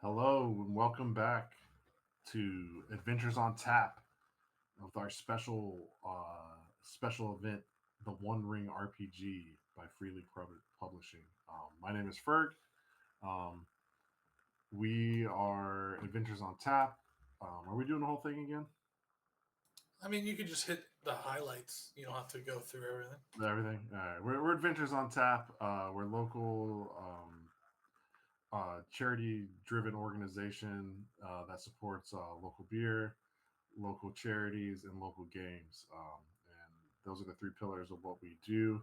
Hello and welcome back to Adventures on Tap with our special event, the One Ring RPG by Freely Publishing. My name is Ferg. Um, we are Adventures on Tap. Are we doing the whole thing again? I mean, you could just hit the highlights. You don't have to go through everything. Everything. All right. We're Adventures on Tap. We're local charity-driven organization that supports local beer, local charities, and local games. And those are the three pillars of what we do.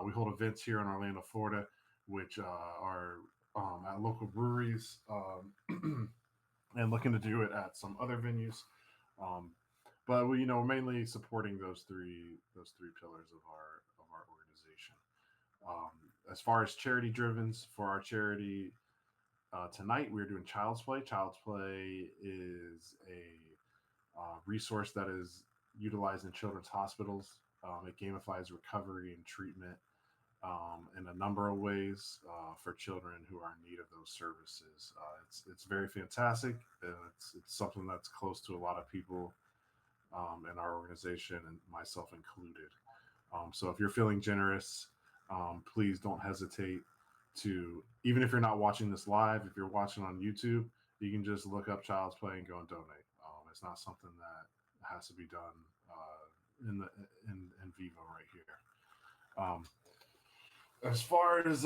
We hold events here in Orlando, Florida, which are at local breweries, and looking to do it at some other venues. Um, but we're mainly supporting those three pillars of our organization. As far as charity drivens for our charity, tonight we're doing Child's Play. Child's Play is a resource that is utilized in children's hospitals. It gamifies recovery and treatment in a number of ways for children who are in need of those services. It's very fantastic. It's something that's close to a lot of people in our organization, and myself included. So if you're feeling generous, please don't hesitate to, even if you're not watching this live, if you're watching on YouTube, you can just look up Child's Play and go and donate. It's not something that has to be done in vivo right here. Um, as far as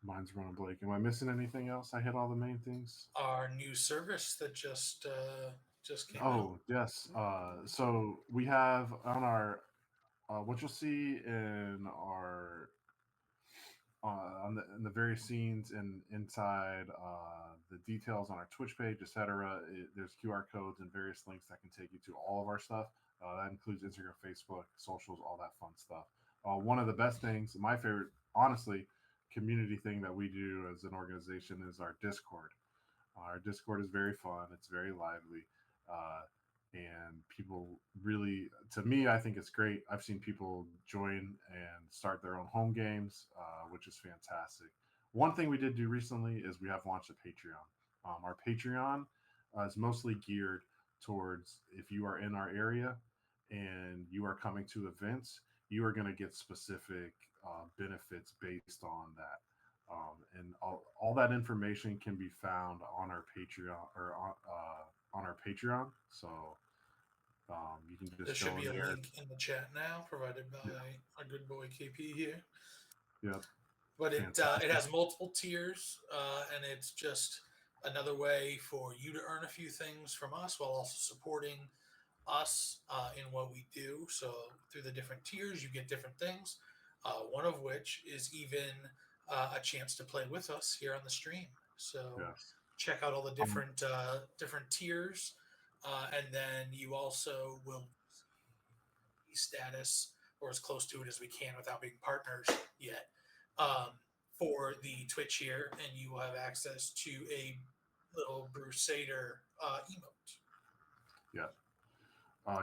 mine's running blank. Am I missing anything else? I hit all the main things. Our new service that just came out. Oh yes. So we have on our what you'll see in our on the various scenes and inside the details on our Twitch page, etc. There's QR codes and various links that can take you to all of our stuff. That includes Instagram, Facebook, socials, all that fun stuff. One of the best things, my favorite, honestly, community thing that we do as an organization is our Discord. Our Discord is very fun. It's very lively. Uh, and people really, to me, I think it's great. I've seen people join and start their own home games, which is fantastic. One thing we did do recently is we have launched a Patreon. Our Patreon is mostly geared towards if you are in our area and you are coming to events, you are going to get specific benefits based on that. And all that information can be found on our Patreon or on our Patreon. So you can There just should go be in a there. link in the chat now, provided Yeah, by our good boy KP here. yeah, But it fantastic. has multiple tiers, and it's just another way for you to earn a few things from us while also supporting us in what we do. So through the different tiers, you get different things. One of which is even a chance to play with us here on the stream. So Yes. check out all the Um, different tiers, and then you also will status or as close to it as we can without being partners yet for the Twitch here, and you will have access to a little Brusader emote. yeah.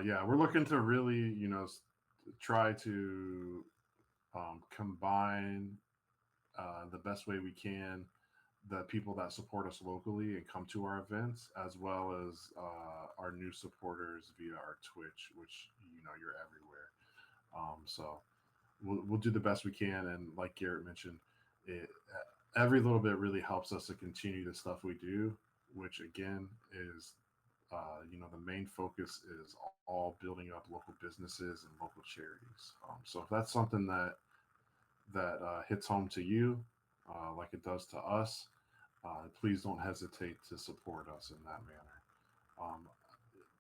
Yeah. We're looking to really, try to combine the best way we can the people that support us locally and come to our events, as well as our new supporters via our Twitch, which you're everywhere. So we'll do the best we can, and like Garrett mentioned, it, every little bit really helps us to continue the stuff we do, which again is the main focus is all building up local businesses and local charities. So if that's something that hits home to you, like it does to us, please don't hesitate to support us in that manner. Um,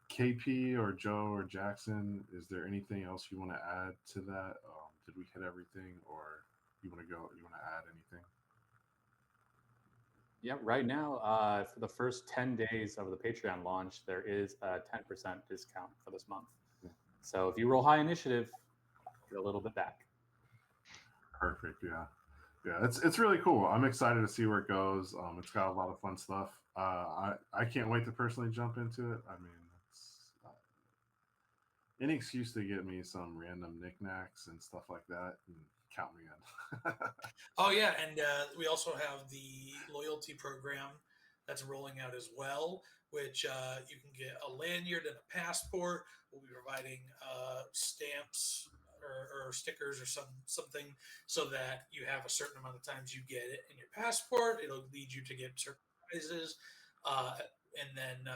KP or Joe or Jackson, is there anything else you want to add to that? Did we hit everything, or you want to go? You want to add anything? Yeah, right now, for the first 10 days of the Patreon launch, there is a 10% discount for this month. Yeah. So if you roll high initiative, get a little bit back. Perfect. Yeah, yeah. It's really cool. I'm excited to see where it goes. It's got a lot of fun stuff. I can't wait to personally jump into it. I mean, it's any excuse to get me some random knickknacks and stuff like that, and count me in. Oh yeah, and we also have the loyalty program that's rolling out as well, which you can get a lanyard and a passport. We'll be providing stamps or stickers or something so that you have a certain amount of times you get it in your passport. It'll lead you to get certain prizes, uh, and then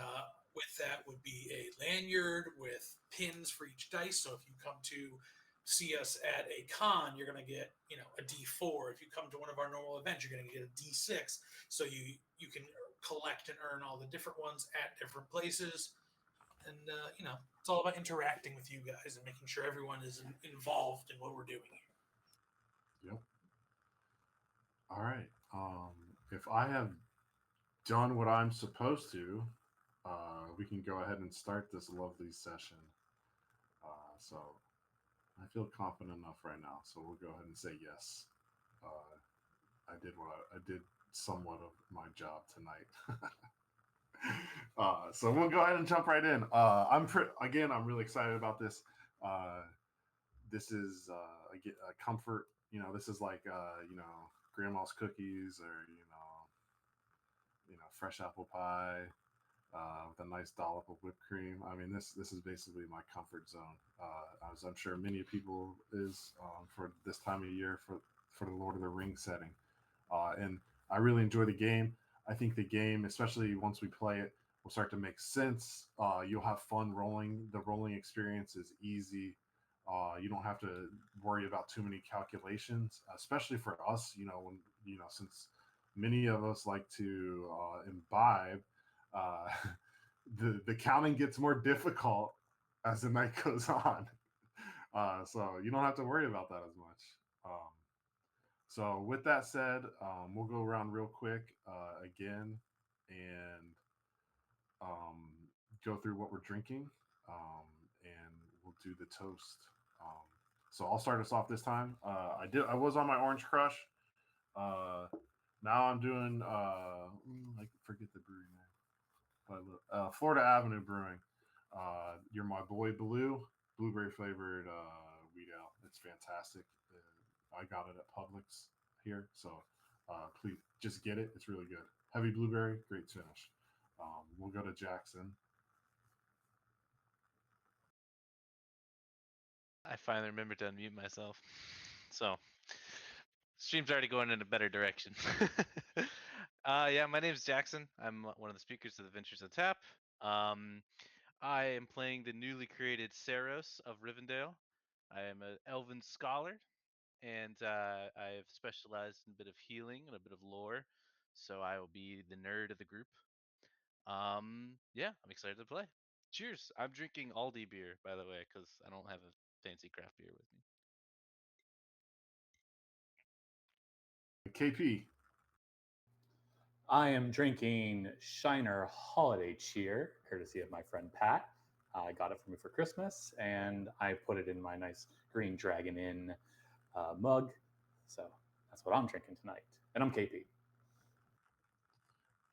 with that would be a lanyard with pins for each dice. So if you come to see us at a con, you're going to get a D4. If you come to one of our normal events, you're going to get a D6. So you can collect and earn all the different ones at different places, and it's all about interacting with you guys and making sure everyone is involved in what we're doing here. Yep. All right. If I have done what I'm supposed to, we can go ahead and start this lovely session. So I feel confident enough right now, so we'll go ahead and say yes. I did I did somewhat of my job tonight. So we'll go ahead and jump right in. I'm really excited about this. This is a comfort. This is like grandma's cookies, or fresh apple pie with a nice dollop of whipped cream. I mean, this is basically my comfort zone, as I'm sure many people is for this time of year for the Lord of the Rings setting. And I really enjoy the game. I think the game, especially once we play it, will start to make sense. You'll have fun rolling. The rolling experience is easy. You don't have to worry about too many calculations, especially for us. When since many of us like to imbibe, uh, the counting gets more difficult as the night goes on. So you don't have to worry about that as much. So with that said, we'll go around real quick again and um, go through what we're drinking, and we'll do the toast. Um, so I'll start us off this time. I was on my Orange Crush. Uh, now I'm doing I forget the brewery name, but Florida Avenue Brewing. You're my boy Blue, blueberry flavored wheat ale. It's fantastic. I got it at Publix here, so please just get it. It's really good. Heavy blueberry, great finish. We'll go to Jackson. I finally remembered to unmute myself. So, stream's already going in a better direction. Yeah, my name's Jackson. I'm one of the speakers of the Ventures on Tap. I am playing the newly created Saros of Rivendell. I am an Elven scholar, and I have specialized in a bit of healing and a bit of lore. So I will be the nerd of the group. Yeah, I'm excited to play. Cheers! I'm drinking Aldi beer, by the way, because I don't have a fancy craft beer with me. KP. I am drinking Shiner Holiday Cheer, courtesy of my friend Pat. I got it for me for Christmas, and I put it in my nice Green Dragon Inn mug. So that's what I'm drinking tonight. And I'm KP.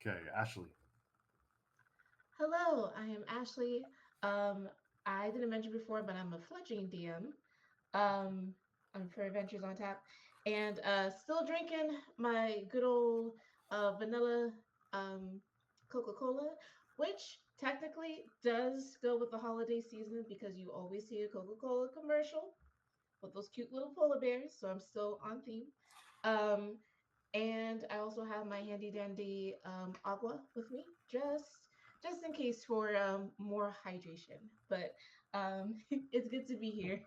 Okay, Ashley. Hello, I am Ashley. I didn't mention before, but I'm a fledgling DM. I'm for Adventures on Tap, and still drinking my good old vanilla Coca-Cola, which technically does go with the holiday season because you always see a Coca-Cola commercial with those cute little polar bears. So I'm still on theme. Um, and I also have my handy dandy agua with me, just in case for more hydration. But it's good to be here.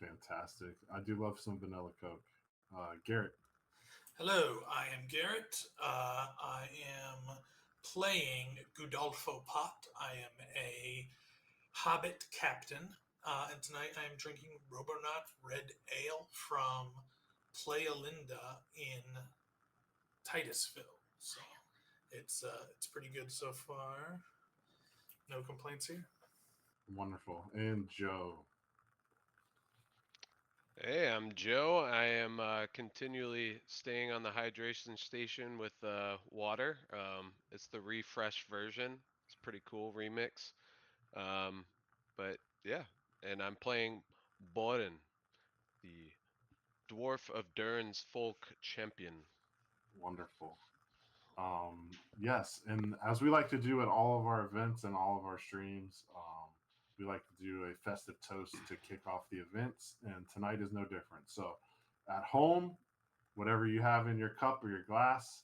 Fantastic. I do love some vanilla Coke. Garrett. Hello, I am Garrett. I am playing Gudolfo Pot. I am a Hobbit captain, and tonight I am drinking Robonaut Red Ale from Playa Linda in Titusville. So it's pretty good so far. No complaints here. Wonderful. And Joe. Hey, I'm Joe. I am continually staying on the hydration station with water. It's the refresh version. It's a pretty cool remix. But yeah, and I'm playing Boren, the Dwarf of Durn's Folk Champion. Wonderful. Yes, and as we like to do at all of our events and all of our streams, we like to do a festive toast to kick off the events, and tonight is no different. So, at home, whatever you have in your cup or your glass,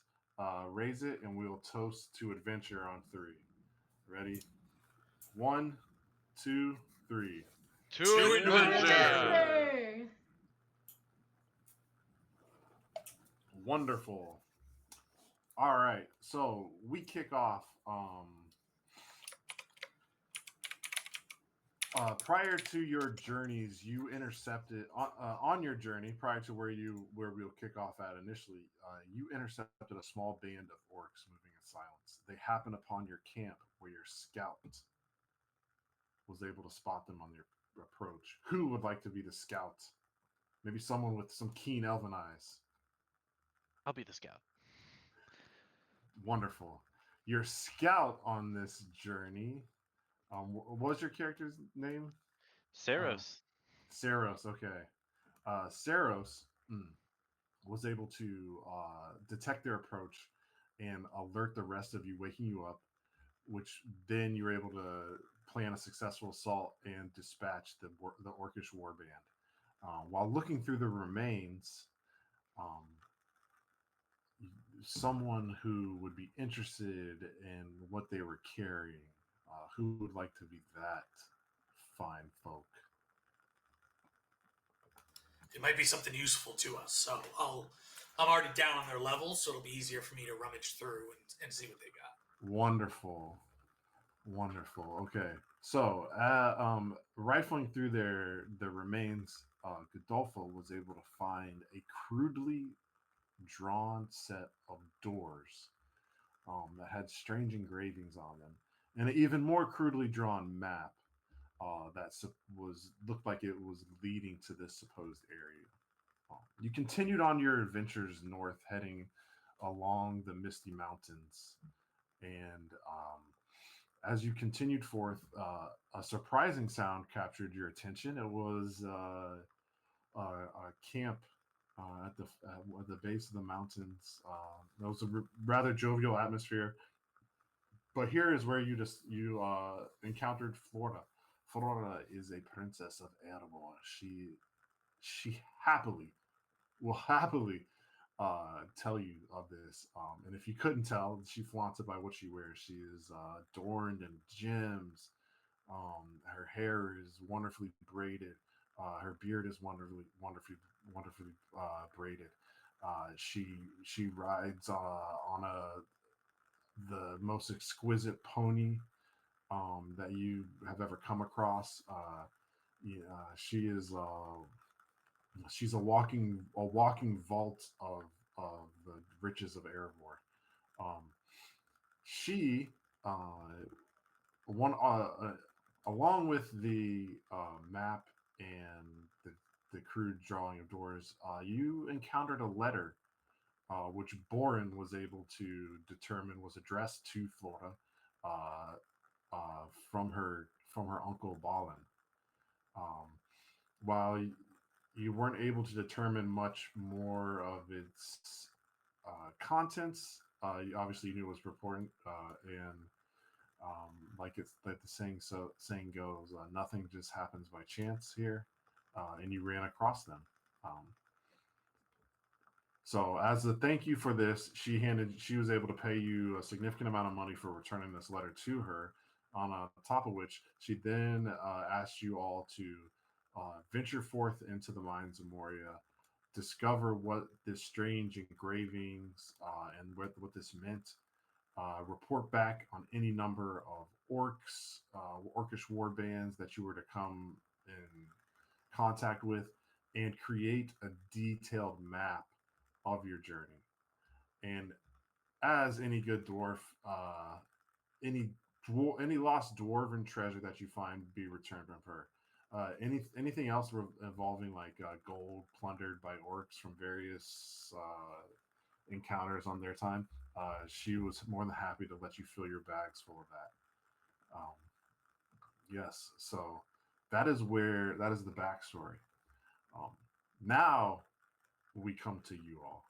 raise it, and we'll toast to adventure on three. Ready? One, two, three. To To adventure! Adventure! Wonderful. All right, so we kick off. Prior to your journeys, you intercepted on your journey. Prior to where we'll kick off at initially, you intercepted a small band of orcs moving in silence. They happened upon your camp where your scout was able to spot them on their approach. Who would like to be the scout? Maybe someone with some keen elven eyes. I'll be the scout. Wonderful. Your scout on this journey. What was your character's name? Saros. Saros. Okay. Saros was able to detect their approach and alert the rest of you, waking you up, which then you were able to plan a successful assault and dispatch the Orcish warband. While looking through the remains, um, someone who would be interested in what they were carrying, who would like to be that fine folk? It might be something useful to us. So I'm already down on their level, so it'll be easier for me to rummage through and see what they got. Wonderful. Okay, so rifling through the remains, Godolpho was able to find a crudely drawn set of doors that had strange engravings on them, and an even more crudely drawn map that was looked like it was leading to this supposed area. You continued on your adventures north, heading along the misty mountains, and as you continued forth, a surprising sound captured your attention. It was a camp at the base of the mountains. It was a rather jovial atmosphere. But here is where you encountered Flora. Flora is a princess of Erebor. She will happily tell you of this. And if you couldn't tell, she flaunts it by what she wears. She is adorned in gems. Her hair is wonderfully braided. Her beard is wonderfully braided. She rides on the most exquisite pony that you have ever come across. She's a walking vault of the riches of Erebor. She one along with the map and the crude drawing of doors, you encountered a letter which Boren was able to determine was addressed to Flora from her uncle Balin. While you weren't able to determine much more of its contents, you obviously knew it was important, and like the saying goes, nothing just happens by chance here, and you ran across them. So as a thank you for this, she was able to pay you a significant amount of money for returning this letter to her. On top of which, she then asked you all to venture forth into the mines of Moria, discover what this strange engravings and what this meant. Report back on any number of orcish war bands that you were to come in contact with, and create a detailed map of your journey. And as any good dwarf, any lost dwarven treasure that you find be returned from her. Anything else involving like gold plundered by orcs from various encounters on their time, she was more than happy to let you fill your bags full of that. Yes, so that is the backstory. Now we come to you all,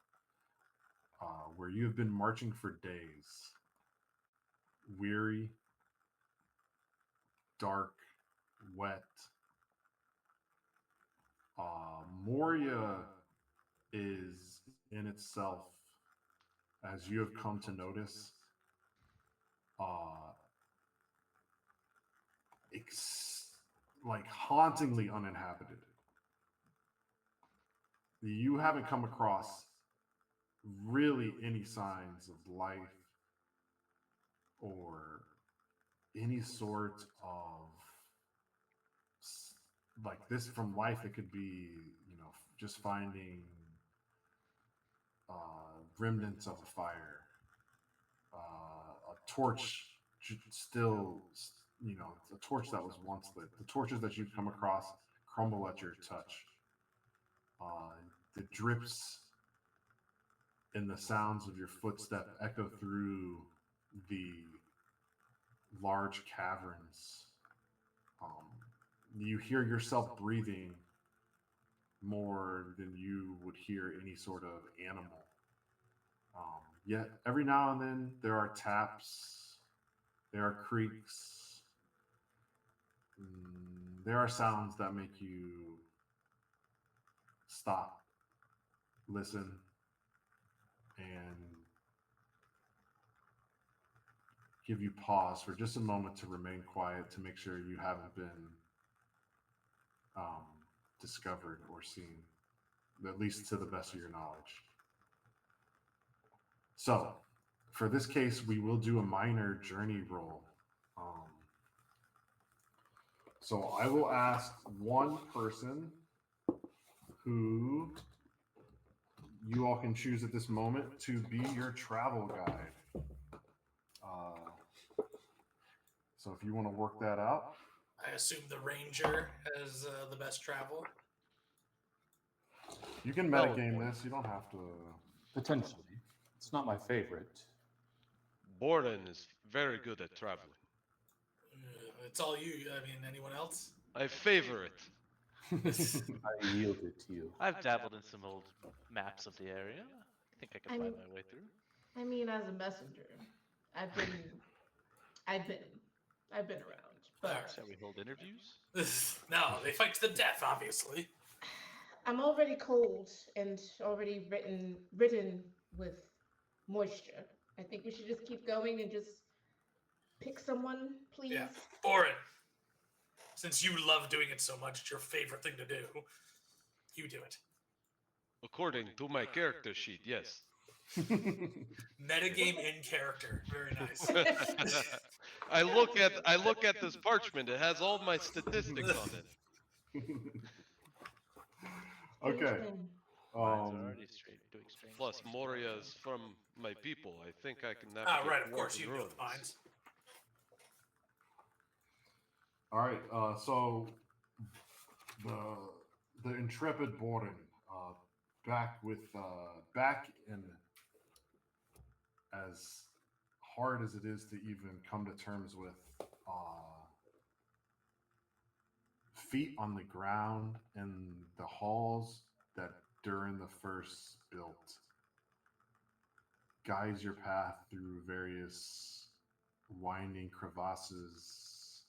where you have been marching for days, weary, dark, wet. Moria is in itself, as you have come to notice, like hauntingly uninhabited. You haven't come across really any signs of life or any sort of like this from life. It could be, just finding remnants of a fire, a torch still, the torch that was once lit. The torches that you've come across crumble at your touch. The drips and the sounds of your footstep echo through the large caverns. You hear yourself breathing more than you would hear any sort of animal. Yet every now and then there are taps, there are creaks, there are sounds that make you stop, listen, and give you pause for just a moment to remain quiet to make sure you haven't been discovered or seen, at least to the best of your knowledge. So, for this case, we will do a minor journey roll. So I will ask one person who you all can choose at this moment to be your travel guide. So if you want to work that out. I assume the ranger has the best travel. You can metagame this. You don't have to. Potentially. It's not my favorite. Borden is very good at traveling. It's all you. I mean, anyone else? I favor it. I yield it to you. I've dabbled in some old maps of the area. I think I can find my way through. I mean, as a messenger, I've been around. But Shall we hold interviews? No, they fight to the death, obviously. I'm already cold and already written with moisture. I think we should just keep going and just pick someone, please. Yeah, Boren. Since you love doing it so much, it's your favorite thing to do. You do it. According to my character sheet, yes. Metagame in character. Very nice. I look at this parchment. It has all my statistics on it. Okay. Interesting. Mine's already doing strange Plus, things. Moria is from my people. I think I can navigate. Right, of course, dwarven you know ruins. the mines. All right. So the intrepid Borden, back in as hard as it is to even come to terms with feet on the ground in the halls that Durin the First built guides your path through various winding crevasses,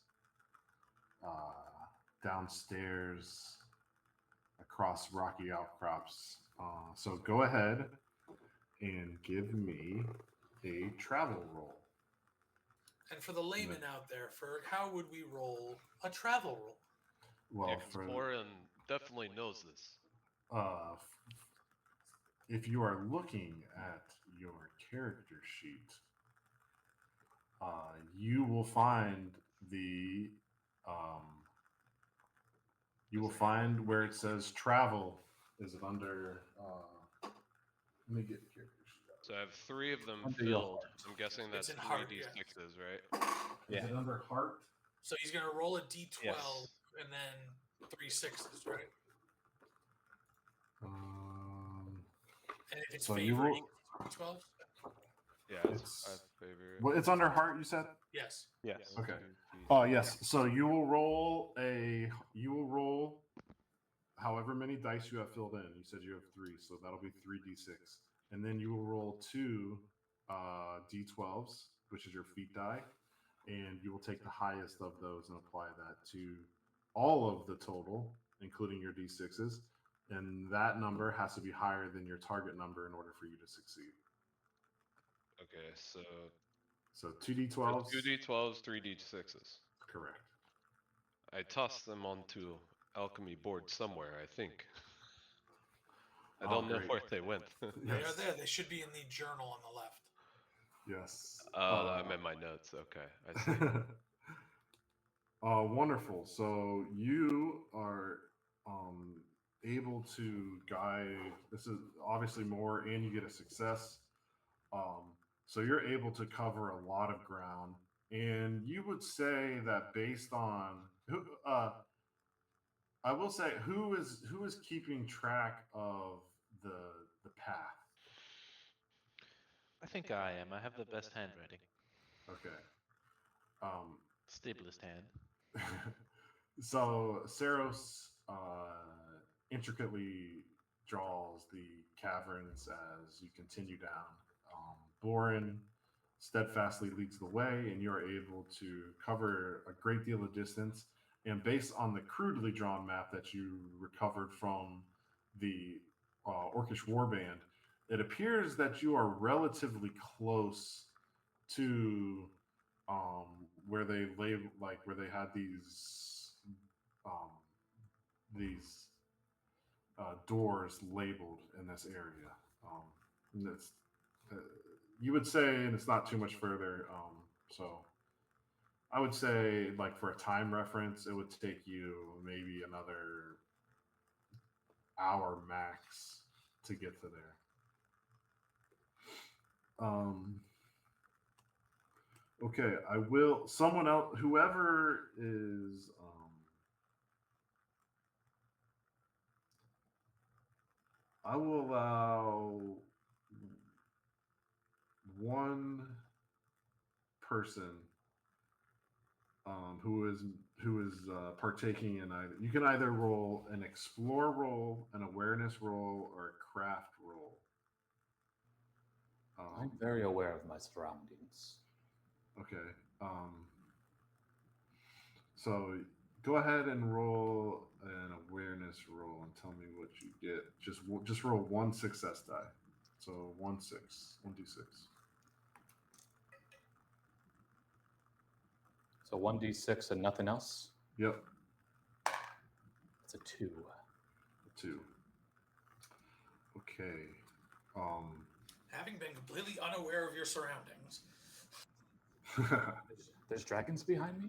downstairs, across rocky outcrops. So go ahead and give me a travel roll. And for the layman out there, Ferg, how would we roll a travel roll? Well, Yeah, 'cause Morin definitely knows this. if you are looking at your character sheet, you will find where it says travel. Is it under? Let me get the character sheet up. So I have 3 of them Under your filled. heart. I'm guessing that's in 3 heart, d6s, right? Yeah. Is it under heart? So he's going to roll a d12 Yes. and then 3 6s, right? And if it's So you favorite, will. 12? Yeah, It's- I favor it. Well, it's under heart. You said. Yes. Yes. Okay. Oh yes. So you will roll however many dice you have filled in. You said you have 3, so that'll be 3d6. And then you will roll 2 d12s, which is your feat die, and you will take the highest of those and apply that to all of the total, including your d6s. And that number has to be higher than your target number in order for you to succeed. Okay, so So 2d12s. 2d12s, 3d6s. Correct. I tossed them onto alchemy board somewhere, I think. I Oh, don't know great. where they went. They are Yes. there. They should be in the journal on the left. Yes. I'm in my notes. Okay, I see. Wonderful. So you are able to guide. This is obviously more, and you get a success. So you're able to cover a lot of ground, and you would say that based on who, I will say who is keeping track of the path. I think I am. I have the best handwriting. Okay. Um, Stablest hand. So Saros intricately draws the caverns as you continue down. Borin steadfastly leads the way, and you're able to cover a great deal of distance. And based on the crudely drawn map that you recovered from the Orcish warband, it appears that you are relatively close to where they label, like where they had um, these doors labeled in this area. And it's, you would say, and it's not too much further. So I would say, like for a time reference, it would take you maybe another hour max to get to there. Okay, I will. Someone else, whoever is. I will allow one person who is partaking in either. You can either roll an explore roll, an awareness roll, or a craft roll. I'm very aware of my surroundings. Okay. So go ahead and roll an awareness roll and tell me what you get. Just roll one success die. So 1d6. So 1d6 and nothing else? Yep. It's a 2. 2. Okay. Having been completely unaware of your surroundings. There's dragons behind me?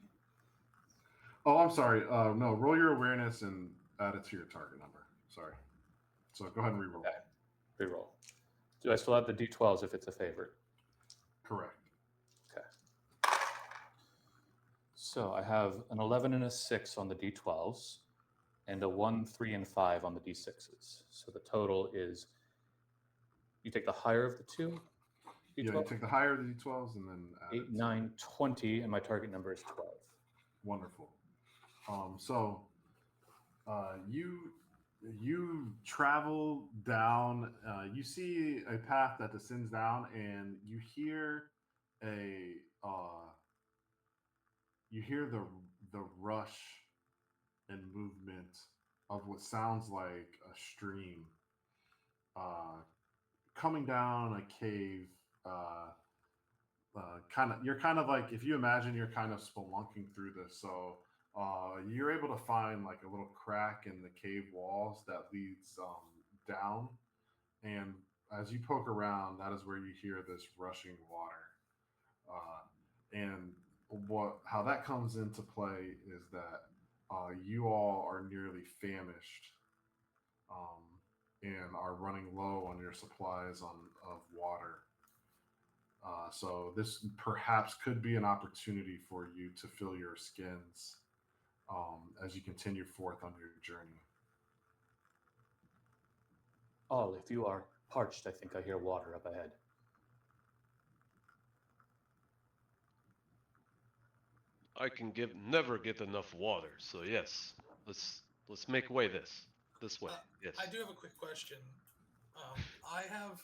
Oh, I'm sorry. No, roll your awareness and add it to your target number. Sorry. So go ahead and reroll. Okay. Reroll. Do I still have the d12s if it's a favorite? Correct. Okay. So I have an 11 and a 6 on the d12s, and a 1, 3, and 5 on the d6s. So the total is, you take the higher of the two? Yeah, you take the higher of the d12s and then add 8, it. 9, 20, and my target number is 12. Wonderful. So you travel down. You see a path that descends down, and you hear the rush and movement of what sounds like a stream coming down a cave. You're kind of like, if you imagine you're kind of spelunking through this, so you're able to find like a little crack in the cave walls that leads down, and as you poke around, that is where you hear this rushing water. And how that comes into play is that you all are nearly famished and are running low on your supplies of water. So this perhaps could be an opportunity for you to fill your skins as you continue forth on your journey. Oh, if you are parched, I think I hear water up ahead. I can never get enough water, so yes, let's make way this. This way. Yes. I do have a quick question. I have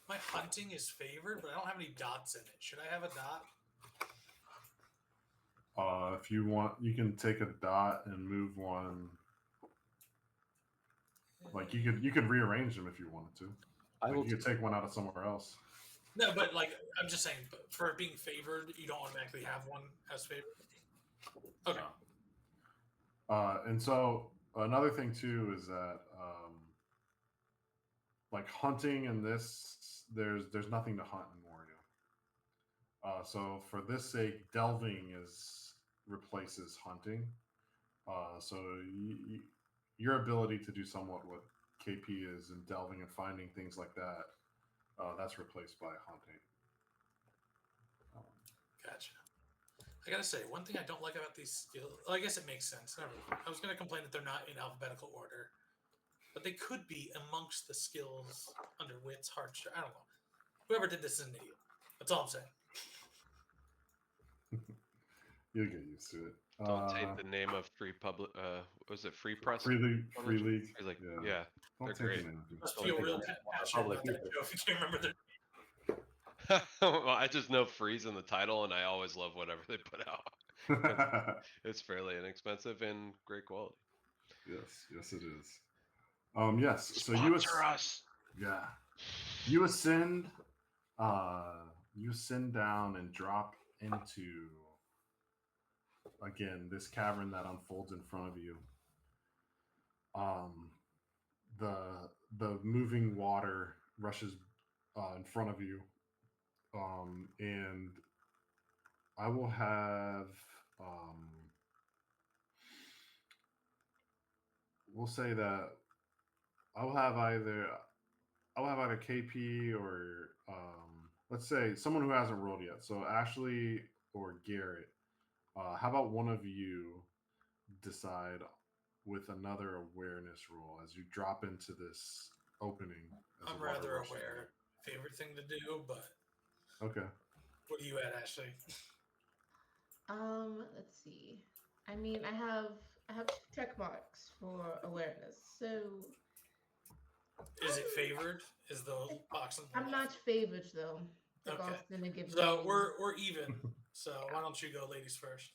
my hunting is favored, but I don't have any dots in it. Should I have a dot? If you want, you can take a dot and move one. Like you could rearrange them if you wanted to. I will Like you could take one out of somewhere else. No, but like I'm just saying, for it being favored, you don't automatically have one as favored. Okay. And so another thing too is that like hunting in this, there's nothing to hunt in Wario. So for this sake, delving replaces hunting. So your ability to do somewhat what KP is in delving and finding things like that, that's replaced by hunting. Gotcha. I gotta say, one thing I don't like about these skills, well, I guess it makes sense. Never mind. I was gonna complain that they're not in alphabetical order, but they could be amongst the skills under wits, hearts. I don't know. Whoever did this is an idiot. That's all I'm saying. You'll get used to it. Don't take the name of free public. Was it free press? Free League. Free Publishing? League. Free League, Yeah. yeah. Don't they're take great. the name of it. Must Don't feel think real about passionate public about that either. show if you can't remember their. Well, I just know freeze in the title, and I always love whatever they put out. It's fairly inexpensive and great quality. Yes, it is. Yes. So Sponsor us. yeah, you ascend down and drop into again this cavern that unfolds in front of you. The moving water rushes in front of you, and I will have we'll say that I'll have either KP or let's say someone who hasn't rolled yet. So Ashley or Garrett. How about one of you decide with another awareness roll as you drop into this opening? as I'm the water rather rushes aware. Favorite thing to do, but in. Okay. what are you at, Ashley? Let's see. I mean, I have 2 check marks for awareness, so Is it favored? Is the box on the I'm left? not favored though. The Okay. boss gonna give So me. we're even. So why don't you go, ladies first?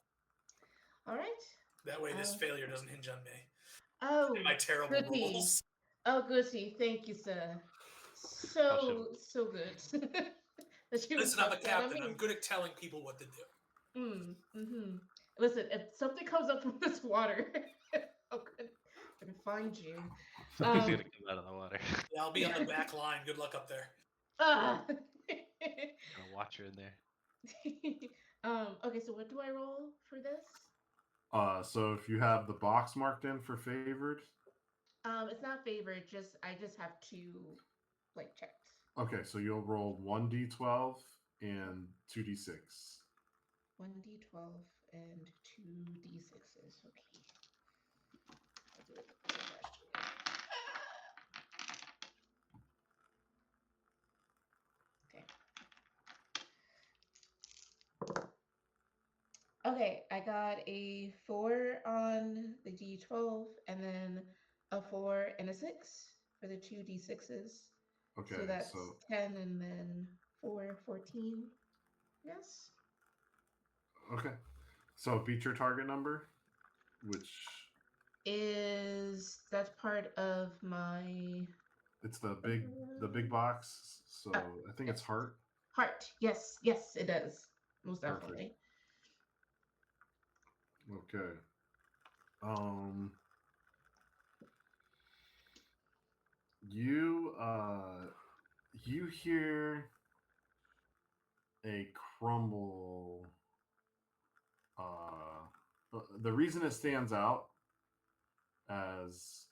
All right. That way, this Um, failure doesn't hinge on me. Oh, And my terrible goody. rules. Oh, goody. Thank you, sir. So good. That you Listen, I'm a bust that on captain. I'm me. good at telling people what to do. Listen, if something comes up from this water, I'm gonna find you. Something's Um, gonna come out of the water. Yeah, I'll be on the back line. Good luck up there. ah. Gonna watch her in there. Okay, so what do I roll for this? So if you have the box marked in for favored, It's not favorite, I just have 2 like checked. okay, so you'll roll 1d12 and 2d6. 1d12 and 2d6s. Okay. I'll do it the first way. Okay, I got a 4 on the d12 and then a 4 and a 6 for the 2d6s. Okay, So that's so 10 and then 4, 14. Yes. okay, so beat your target number, which That's part of my it's the big box. So I think it's heart. heart. Yes, it does. Most Perfect. definitely. Okay. You hear a crumble. The reason it stands out as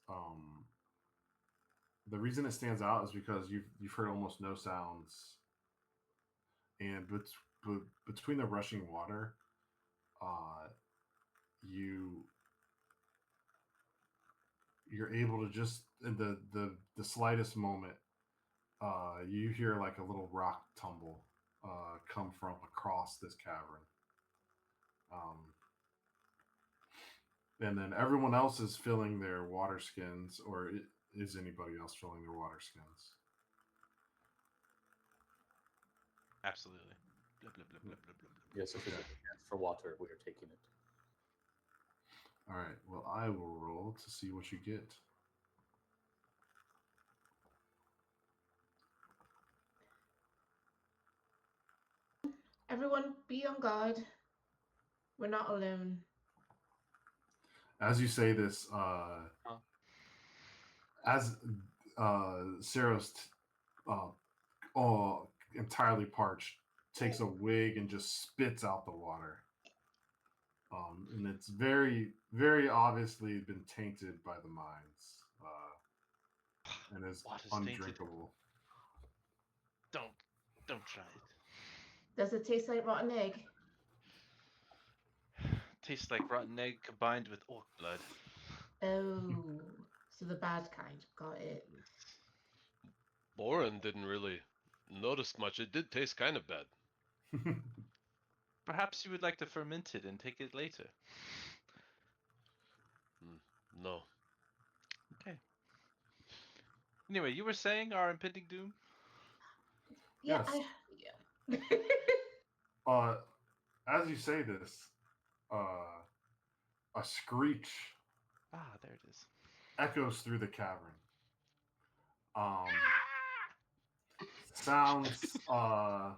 the reason it stands out is because you've heard almost no sounds, and between the rushing water, you're able to just in the slightest moment, you hear like a little rock tumble come from across this cavern. and then everyone else is filling their water skins, or is anybody else filling their water skins? Absolutely. Blah, blah, blah, blah, blah, blah, blah. Yes, if there's a chance for water, we are taking it. All right. Well, I will roll to see what you get. Everyone, be on guard. We're not alone. As you say this, as Saros, entirely parched, takes a wig and just spits out the water. And it's very, very obviously been tainted by the mines, and is Water's tainted. undrinkable. Don't try it. Does it taste like rotten egg? Tastes like rotten egg combined with orc blood. Oh, so the bad kind. Got it. Boren didn't really notice much. It did taste kind of bad. Perhaps you would like to ferment it and take it later. No. Okay. Anyway, you were saying our impending doom? Yeah, Yes. yeah. As you say this, a screech Ah, there it is. echoes through the cavern. Sounds yeah,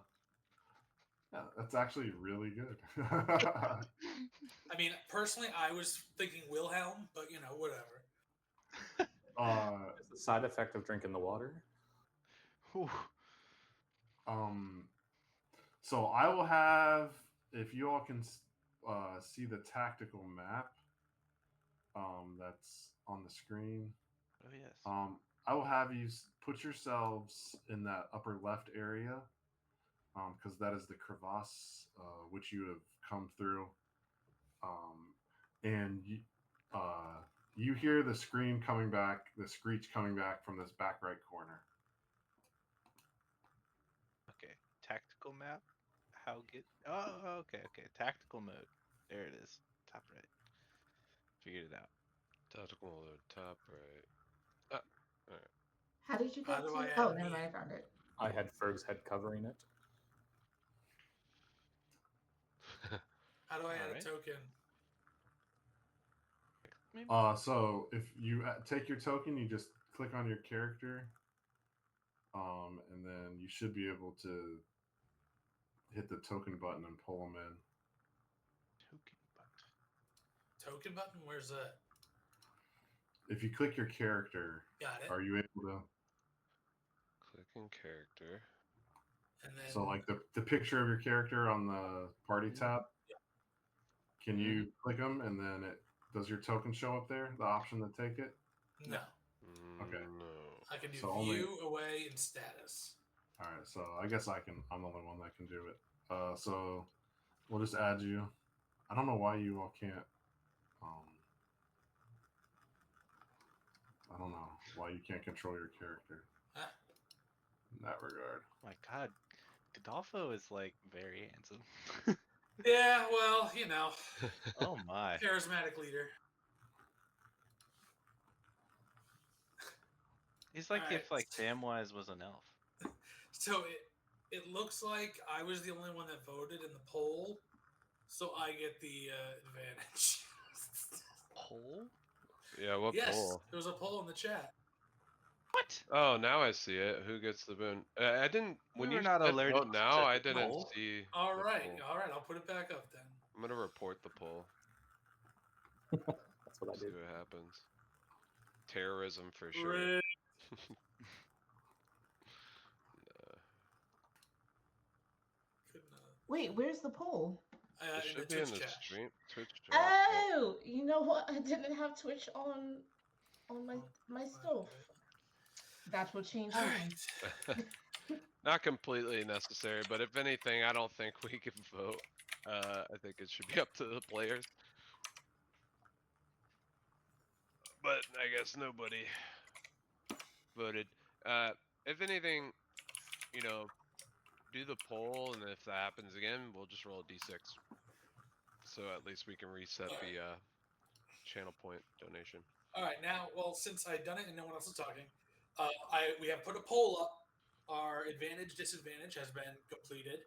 that's actually really good. I mean, personally, I was thinking Wilhelm, but you know, whatever. Is the side effect of drinking the water? Whew. So I will have, if you all can see the tactical map, that's on the screen. Oh yes. I will have you put yourselves in that upper left area, because that is the crevasse which you have come through, and you hear the scream coming back, the screech coming back from this back right corner. Okay. Tactical map. How get? Oh, okay. Tactical mode. There it is. Top right. Figured it out. Tactical mode, top right. How did you How get do to? I Oh, add never me? mind. I found it. I had Ferg's head covering it. How do I add Alright. a token? Maybe. So if you take your token, you just click on your character, and then you should be able to hit the token button and pull them in. Token button. Token button? Where's that? If you click your character, Got it. are you able to? Clicking character. And then So like the picture of your character on the party tab, can you click them and then it does your token show up there? The option to take it. no. Okay. No. I can do So only- view, away, and status. All right, so I guess I'm the only one that can do it. So we'll just add you. I don't know why you all can't. I don't know why you can't control your character Huh? in that regard. My God, Godolpho is like very handsome. Yeah, well, you know, Oh my. charismatic leader. He's like if Alright. like Samwise was an elf. So it looks like I was the only one that voted in the poll, so I get the advantage. Poll? Yeah, what Yes, poll? there was a poll in the chat. What? Oh, now I see it. Who gets the boon? I didn't. When We you were not said alerted vote to now, such I a didn't poll. see. All the right, poll. all right, I'll put it back up then. I'm gonna report the poll. That's what I See did. what happens. Terrorism for sure. Red. Couldn't, Wait, where's the poll? It in the should be in Twitch the chat. stream. Twitch chat. Oh, you know what? I didn't have Twitch on my stuff. That's what changed All things. right. Not completely necessary, but if anything, I don't think we can vote. I think it should be up to the players. But I guess nobody voted. If anything, you know, do the poll, and if that happens again, we'll just roll a d6. So at least we can reset the channel point donation. All right, now, well, since I'd done it and no one else is talking, we have put a poll up. Our advantage disadvantage has been completed,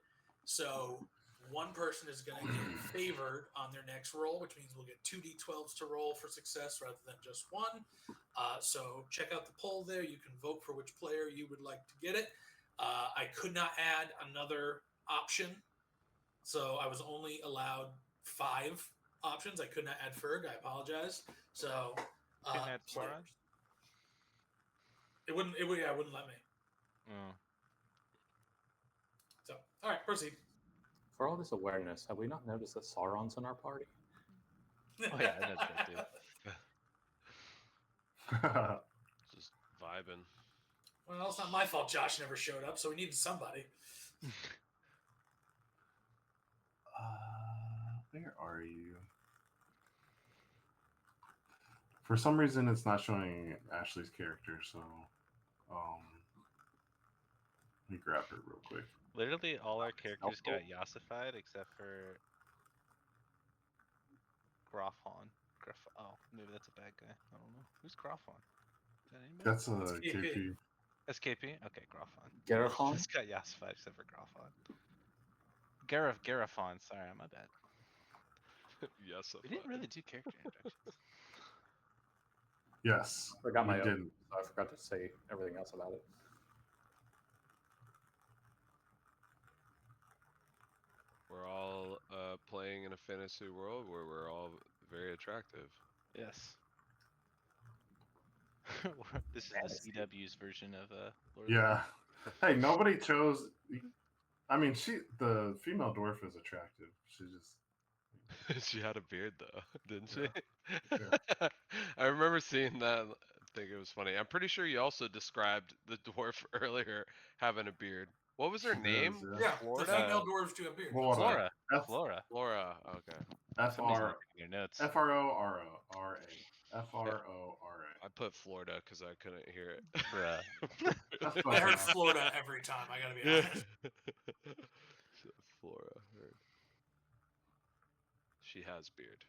so one person is going to get favored on their next roll, which means we'll get 2d12s to roll for success rather than just one. So check out the poll there. You can vote for which player you would like to get it. I could not add another option, so I was only allowed 5 options. I could not add Ferg. I apologize. So Can add players. Sauron? It wouldn't let me. Oh. So all right, proceed. For all this awareness, have we not noticed that Sauron's in our party? Oh yeah, I noticed that too. Just vibing. Well, it's not my fault. Josh never showed up, so we needed somebody. Where are you? For some reason, it's not showing Ashley's character, so let me grab her real quick. Literally all our characters got yassified except for Grafhon. Oh, maybe that's a bad guy. I don't know. Who's Grafhon? Is that anybody? That's It's KP. KP. That's KP? Okay, Grafhon. Garafon? Just got yassified except for Grafhon. Garafon, sorry, my bad. Yes, We didn't really do character introductions. Yes, Forgot my we own. didn't. So I forgot to say everything else about it. We're all playing in a fantasy world where we're all very attractive. Yes. This is Fantasy. the CW's version of Lord of the Yeah. Hey, nobody chose. I mean, the female dwarf is attractive. She just. She had a beard though, didn't she? Yeah. I remember seeing that. I think it was funny. I'm pretty sure you also described the dwarf earlier having a beard. What was her She name? does, Yeah, Florida? the female dwarves do have beards. Florida. Flora. F- Flora. Laura. Okay. F For some reason, R I'm reading your notes. F R O R O R A F R O R I put Florida because I couldn't hear it. Bruh. That's I close heard enough. Florida every time. I gotta be Yeah. honest. Flora. Heard. She has beard.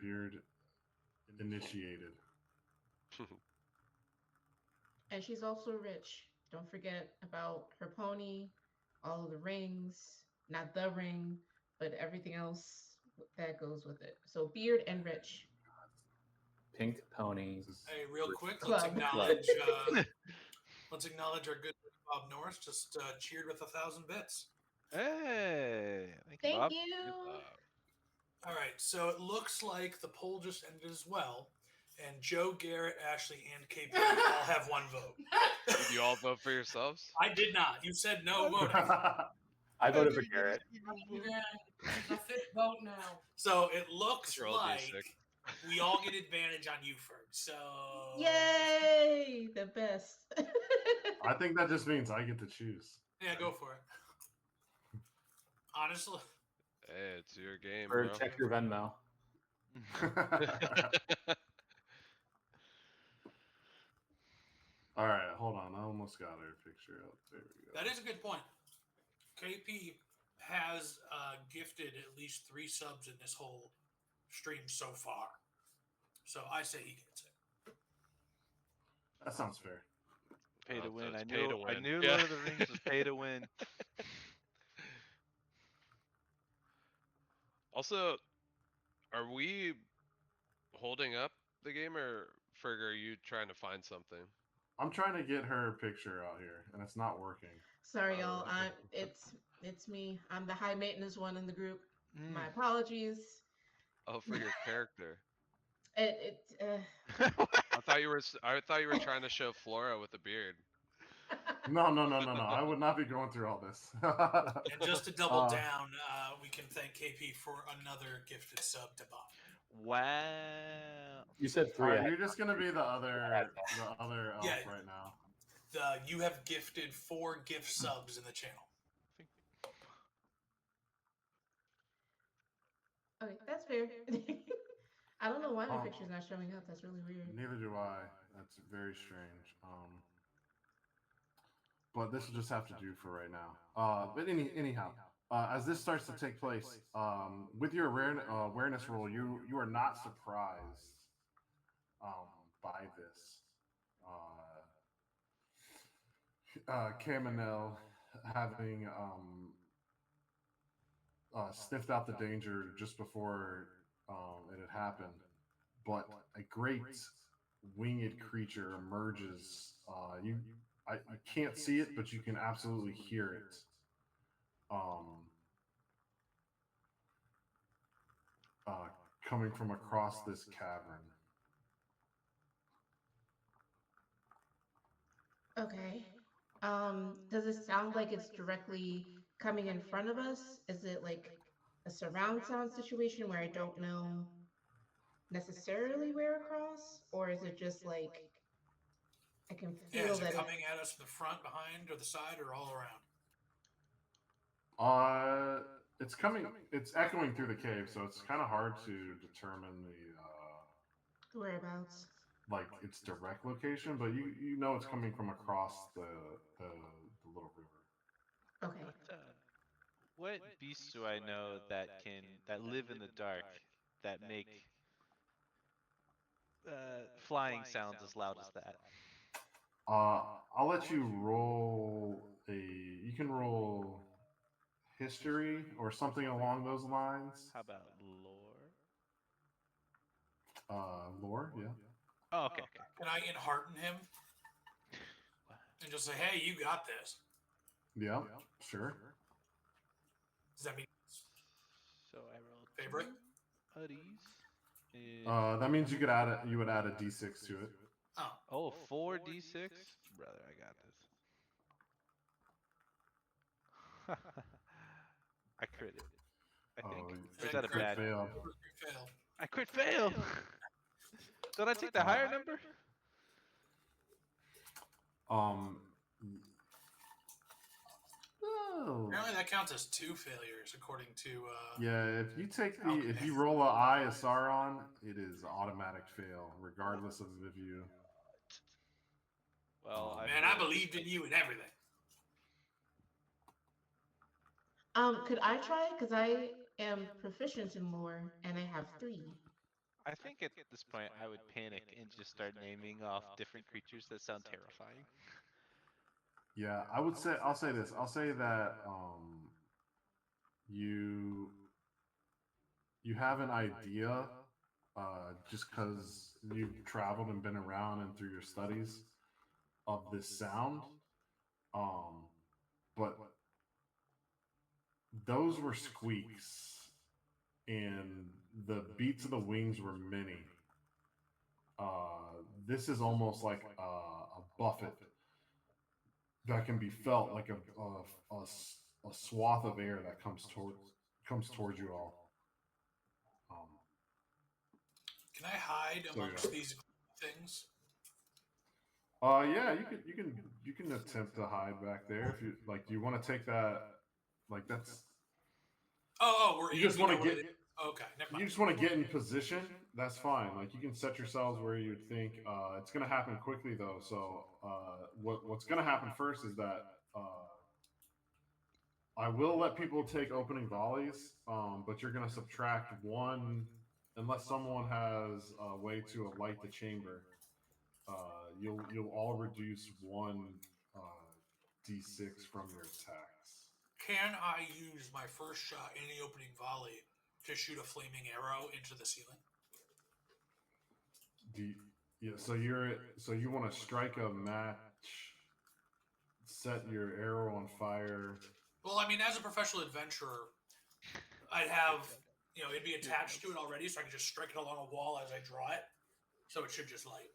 Beard initiated. And she's also rich. Don't forget about her pony, all of the rings, not the ring, but everything else that goes with it. So beard and rich. Pink pony. This is- Hey, real quick, Club. let's acknowledge our good buddy Bob Norris just cheered with 1,000 bits. Hey. Thank you, Thank Bob. you. All right, so it looks like the poll just ended as well, and Joe, Garrett, Ashley, and KP all have 1 vote. Did you all vote for yourselves? I did not. You said no voting. I voted for Garrett. The 5th vote now. So it looks Roll like D6. we all get advantage on you, Ferg. So Yay! The best. I think that just means I get to choose. yeah, go for it. Honestly, Hey, it's your game, Or bro. check your Venmo. All right, hold on. I almost got her picture up. There we go. that is a good point. KP has gifted at least 3 subs in this whole stream so far. So I say he gets it. That sounds fair. Pay to Oh, so win. it's I pay to knew. I win. knew Yeah. Lord of the Rings was pay to win. Also, are we holding up the game, or Ferg, are you trying to find something? I'm trying to get her picture out here, and it's not working. Sorry, y'all. It's me. I'm the high maintenance one in the group. Mm. My apologies. Oh, for your character. I thought you were trying to show Flora with a beard. No. I would not be going through all this. And just to double Uh, down, we can thank KP for another gifted sub to Bob. Wow. You said All 3. right, you're just gonna be the other elf Yeah. right now. You have gifted 4 gift subs in the channel. Okay, that's fair. I don't know why my Um, picture's not showing up. That's really weird. Neither do I. That's very strange. But this will just have to do for right now. But anyhow, as this starts to take place, with your awareness roll, you are not surprised by this. Caminel having sniffed out the danger just before it had happened, but a great winged creature emerges. You can't see it, but you can absolutely hear it. Coming from across this cavern. Okay. Does it sound like it's directly coming in front of us? Is it like a surround sound situation where I don't know necessarily where across? Or is it just like I can Yeah, feel is it that coming at us from the front, behind, or the side, or all around? It's coming. It's echoing through the cave, so it's kind of hard to determine whereabouts? like its direct location, but you know it's coming from across the little river. Okay. What beasts do I know that live in the dark that make flying sounds as loud as that? I'll let you roll a. You can roll history or something along those lines. How about lore? Lore, yeah. Oh, okay. Okay. Can I enhearten him and just say, "Hey, you got this"? Yeah, sure. Does that mean So I rolled favorite? two Uddies. That means you could add it. You would add a d6 to it. Oh, 4d6? Brother, I got this. I crit it. I think. Oh, Or is that a crit bad? fail. fail. I crit fail. Don't I take the higher number? Oh. Apparently, that counts as 2 failures according to. Yeah, if you take if you roll a eye of Sauron, it is automatic fail, regardless of if you. Well, Man, I believed in you and everything. Could I try? Because I am proficient in lore and I have 3. I think at this point I would panic and just start naming off different creatures that sound terrifying. Yeah, I would say. I'll say this. I'll say that you have an idea, just because you've traveled and been around and through your studies of this sound, but those were squeaks, and the beats of the wings were many. This is almost like a buffet that can be felt, like a swath of air that comes towards you all. Can I hide So, amongst yeah. these things? Yeah, you can attempt to hide back there if you like. Do you want to take that? Like that's. We're You just aiming want to at what get. it- Okay, never You mind. just want to get in position. That's fine. Like you can set yourselves where you would think. It's going to happen quickly though. So what's going to happen first is that I will let people take opening volleys, but you're going to subtract 1 unless someone has a way to light the chamber. You'll all reduce 1 d6 from your attacks. Can I use my first shot in the opening volley to shoot a flaming arrow into the ceiling? Yeah, so you want to strike a match, set your arrow on fire. Well, I mean, as a professional adventurer, I'd have, it'd be attached to it already, so I can just strike it along a wall as I draw it. So it should just light.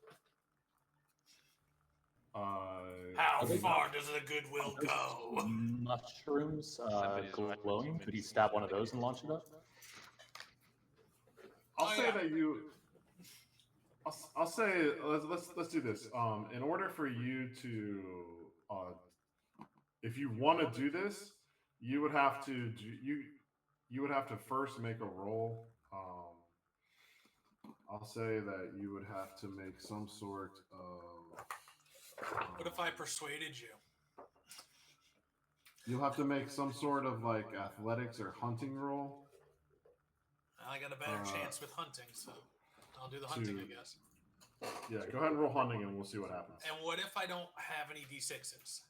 How far does the goodwill go? Mushrooms Somebody's watching glowing. too Could you many stab one of videos. those and launch it up? I'll say yeah. that you. I'll say let's do this. In order for you to, if you want to do this, you would have to you would have to first make a roll. I'll say that you would have to make some sort of. What if I persuaded you? You'll have to make some sort of like athletics or hunting roll. I got a better Uh, chance with hunting, so I'll do the hunting, I to- guess. Yeah, go ahead and roll hunting, and we'll see what happens. And what if I don't have any d6s?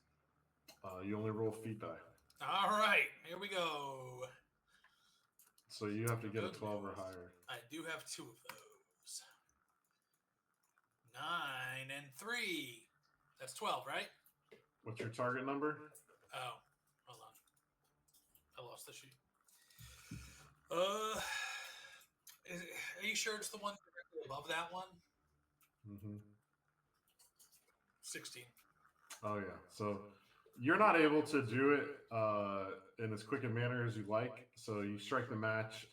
You only roll feet die, All right, here we go. so you have to get a Good 12 or news. higher. I do have 2 of those. 9 and 3. That's 12, right? What's your target number? Oh, hold on. I lost the sheet. Are you sure it's the one directly above that one? Mm-hmm. 16. Oh yeah. So you're not able to do it in as quick a manner as you like. So you strike the match,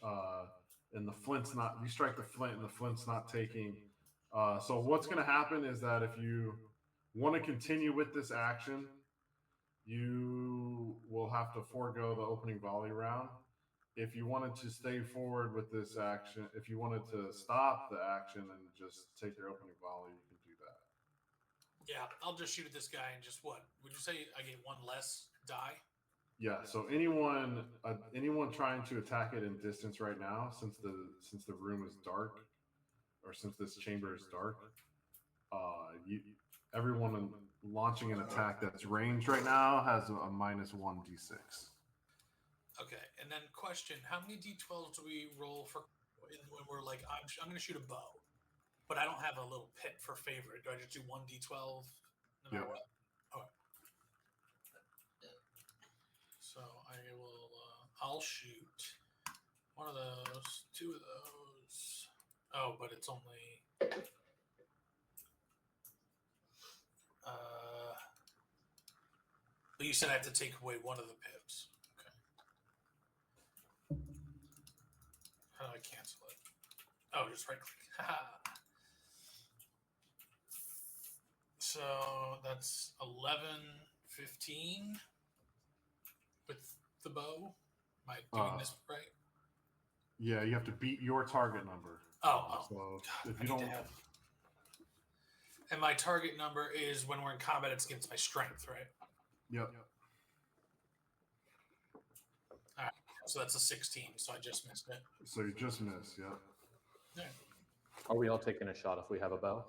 and the flint's not. You strike the flint, and the flint's not taking. So what's going to happen is that if you want to continue with this action, you will have to forego the opening volley round. If you wanted to stay forward with this action, if you wanted to stop the action and just take your opening volley, you can do that. Yeah, I'll just shoot at this guy and just what? Would you say I get 1 less die? Yeah. So anyone trying to attack it in distance right now, since the room is dark, or since this chamber is dark, everyone launching an attack that's ranged right now has a -1 d6. Okay, and then question: how many d12s do we roll for when we're like, I'm going to shoot a bow, but I don't have a little pit for favorite? Do I just do 1 d12 no matter Yep. what? Okay. So I will. I'll shoot one of those, 2 of those. Oh, but it's only. But you said I have to take away one of the pips. Okay. How do I cancel it? Oh, just right click. So that's 11, 15 with the bow. Am I doing this right? Yeah, you have to beat your target number. Oh, So God, if I you need to don't, have- And my target number is when we're in combat, it's against my strength, right? yep. So that's a 16. So I just missed it. So you just miss. Yep. Yeah. Are we all taking a shot if we have a bow?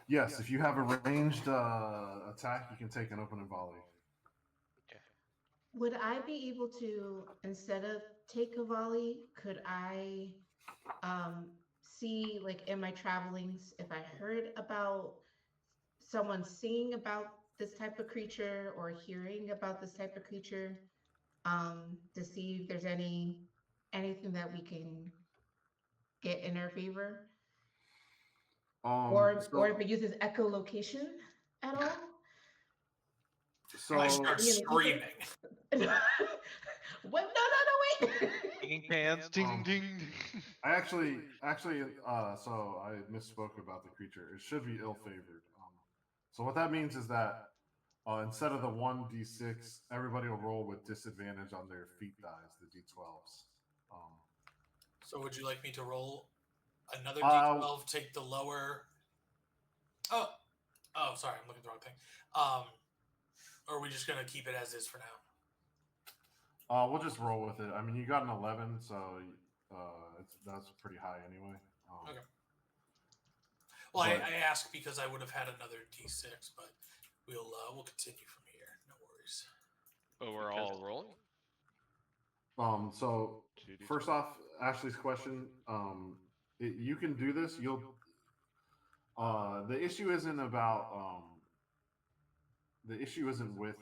Yes, if you have a ranged attack, you can take an open and volley. Would I be able to, instead of take a volley, could I see, like in my travelings, if I heard about someone singing about this type of creature or hearing about this type of creature, to see if there's anything that we can get in our favor? Or if it uses echolocation at all? so I start Yeah, like, screaming. What? No, wait. Ding hands, ding ding ding. I actually, so I misspoke about the creature. It should be ill-favored. So what that means is that instead of the 1d6, everybody will roll with disadvantage on their feet dice, the d12s. So would you like me to roll another Uh, d12, take the lower? Oh, sorry, I'm looking at the wrong thing. Or are we just gonna keep it as is for now? We'll just roll with it. I mean, you got an 11, so that's pretty high anyway. Okay. Well, but- I asked because I would have had another d6, but we'll continue from here. No worries. But we're all rolling. So 2d12. first off, Ashley's question. You can do this. You'll. The issue isn't about. The issue isn't with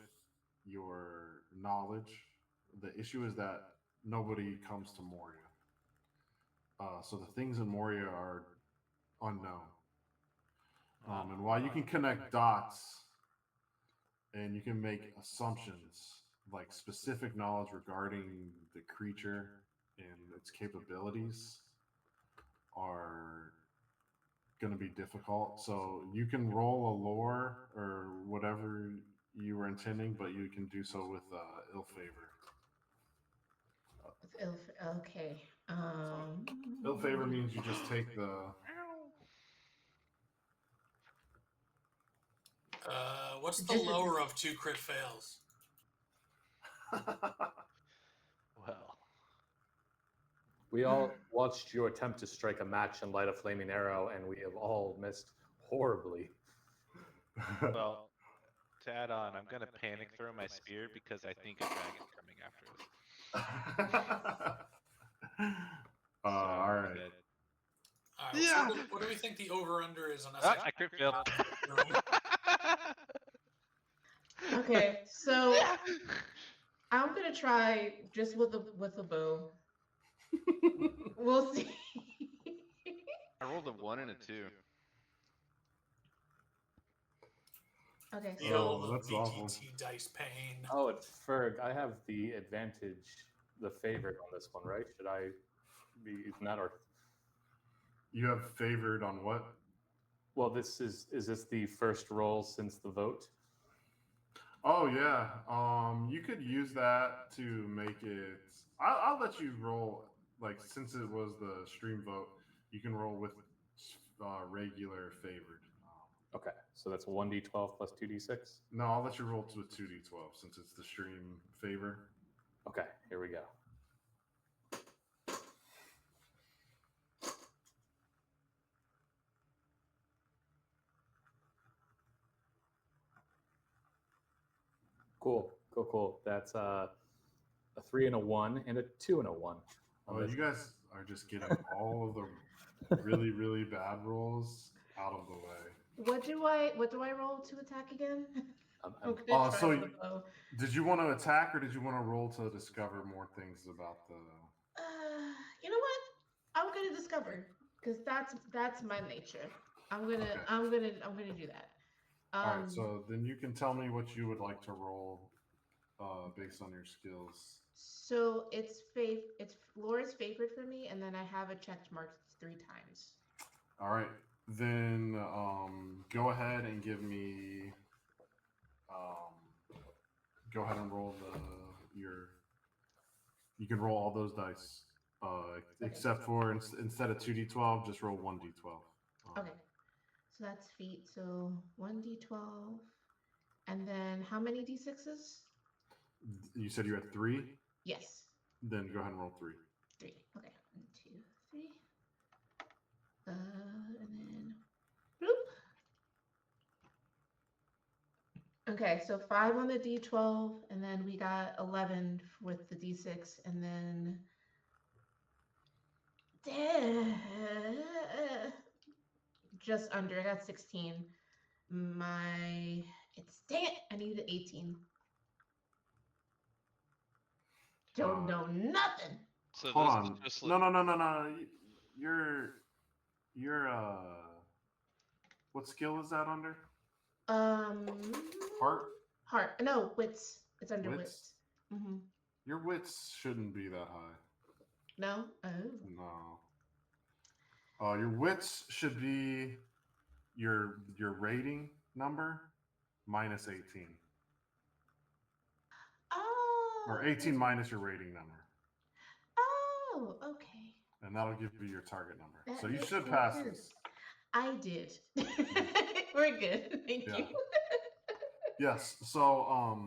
your knowledge. The issue is that nobody comes to Moria. So the things in Moria are unknown. And while you can connect dots and you can make assumptions, like specific knowledge regarding the creature and its capabilities are going to be difficult. So you can roll a lore or whatever you were intending, but you can do so with ill favor. Okay. Ill favor means you just take the. What's the Just- lower of 2 crit fails? Well, We all watched you attempt to strike a match and light a flaming arrow, and we have all missed horribly. well, to add on, I'm gonna panic throw my spear because I think a dragon's coming after us. So all I'm right. gonna- All right. Yeah. So what do we think the over/under is on us? Ah, actually I crit failed. Okay, so Yeah. I'm gonna try just with the bow. We'll see. I rolled a 1 and a 2. Okay, Feel Oh, so the that's awful. VGT dice pain. Oh, it's Ferg. I have the advantage, the favorite on this one, right? Should I be using that, or You have favored on what? well, this is this the first roll since the vote? Oh yeah. You could use that to make it. I'll let you roll. Like since it was the stream vote, you can roll with regular favored. Okay, so that's 1d12 plus 2d6. No, I'll let you roll with 2d12 since it's the stream favor. Okay, here we go. Cool. That's a 3 and a 1 and a 2 and a 1. on Oh, this. you guys are just getting all of the really, really bad rolls out of the way. what do I roll to attack again? I'm- I'm I'm- gonna try so with you- the bow. Did you want to attack or did you want to roll to discover more things about the? You know what? I'm gonna discover because that's my nature. I'm gonna Okay. I'm gonna do that. All right, so then you can tell me what you would like to roll, based on your skills. So it's Laura's favorite for me, and then I have a checked mark 3 times. All right, then go ahead and give me. Go ahead and roll your. You can roll all those dice, except for instead of 2d12, just roll 1d12. Okay. So that's feet. So 1d12. And then how many d6s? You said you had 3. Yes. Then go ahead and roll 3. 3. Okay. 1, 2, 3. And then bloop. Okay, so 5 on the d12, and then we got 11 with the d6, and then just under. I got 16. Dang it, I needed 18. Don't know nothing. So Hold this on. is just No. You're what skill is that under? Heart? Heart. No, wits. It's under Wits? wits. Mm-hmm. Your wits shouldn't be that high. No? Oh. No. Your wits should be your rating number minus 18. Oh. Or 18 minus your rating number. Oh, okay. And that'll give you your target number. That So you makes should more pass sense. this. I did. We're good. Thank Yeah. you. Yes. So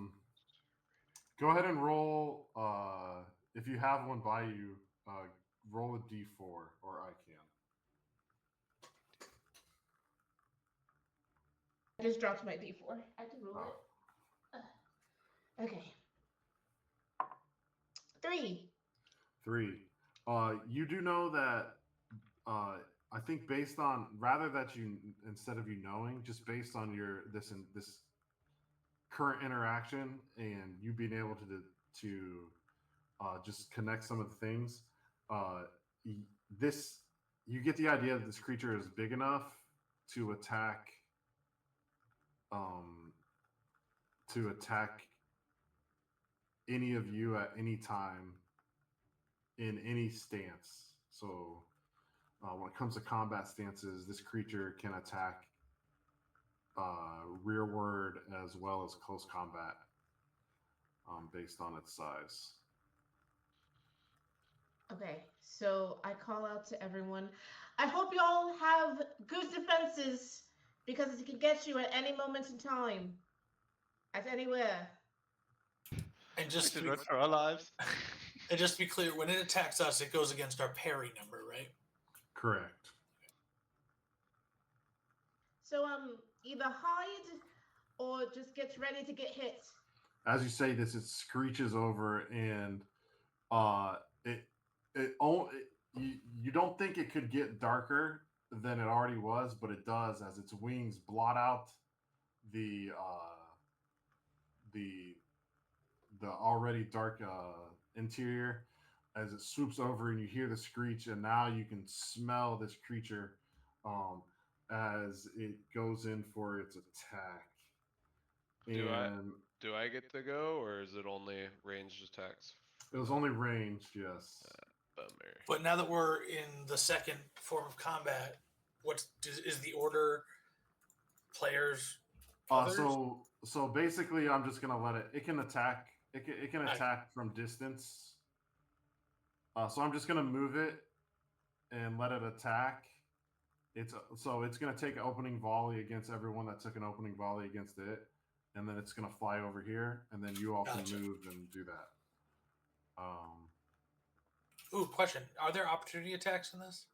go ahead and roll if you have one by you, roll a d4 or I can. I just dropped my d4. I can roll Oh. it. Okay. 3. 3. You do know that I think based on rather that you instead of you knowing, just based on your this current interaction and you being able to just connect some of the things, you get the idea that this creature is big enough to attack any of you at any time in any stance. So when it comes to combat stances, this creature can attack rearward as well as close combat based on its size. Okay, so I call out to everyone. I hope you all have good defenses because it can get you at any moment in time, at anywhere. And We just to should be, run for our lives. and just to be clear, when it attacks us, it goes against our parry number, right? Correct. So either hide or just gets ready to get hit. As you say this, it screeches over, and you don't think it could get darker than it already was, but it does, as its wings blot out the already dark interior as it swoops over, and you hear the screech, and now you can smell this creature as it goes in for its attack. Do I- And Do I get to go, or is it only ranged attacks? it was only ranged, yes. Bummer. But now that we're in the second form of combat, is the order players? Others? So basically, I'm just gonna let it. It can attack. It can Okay. attack from distance. So I'm just gonna move it and let it attack. It's gonna take an opening volley against everyone that took an opening volley against it, and then it's gonna fly over here, and then you all Gotcha. can move and do that. Ooh, question: are there opportunity attacks in this?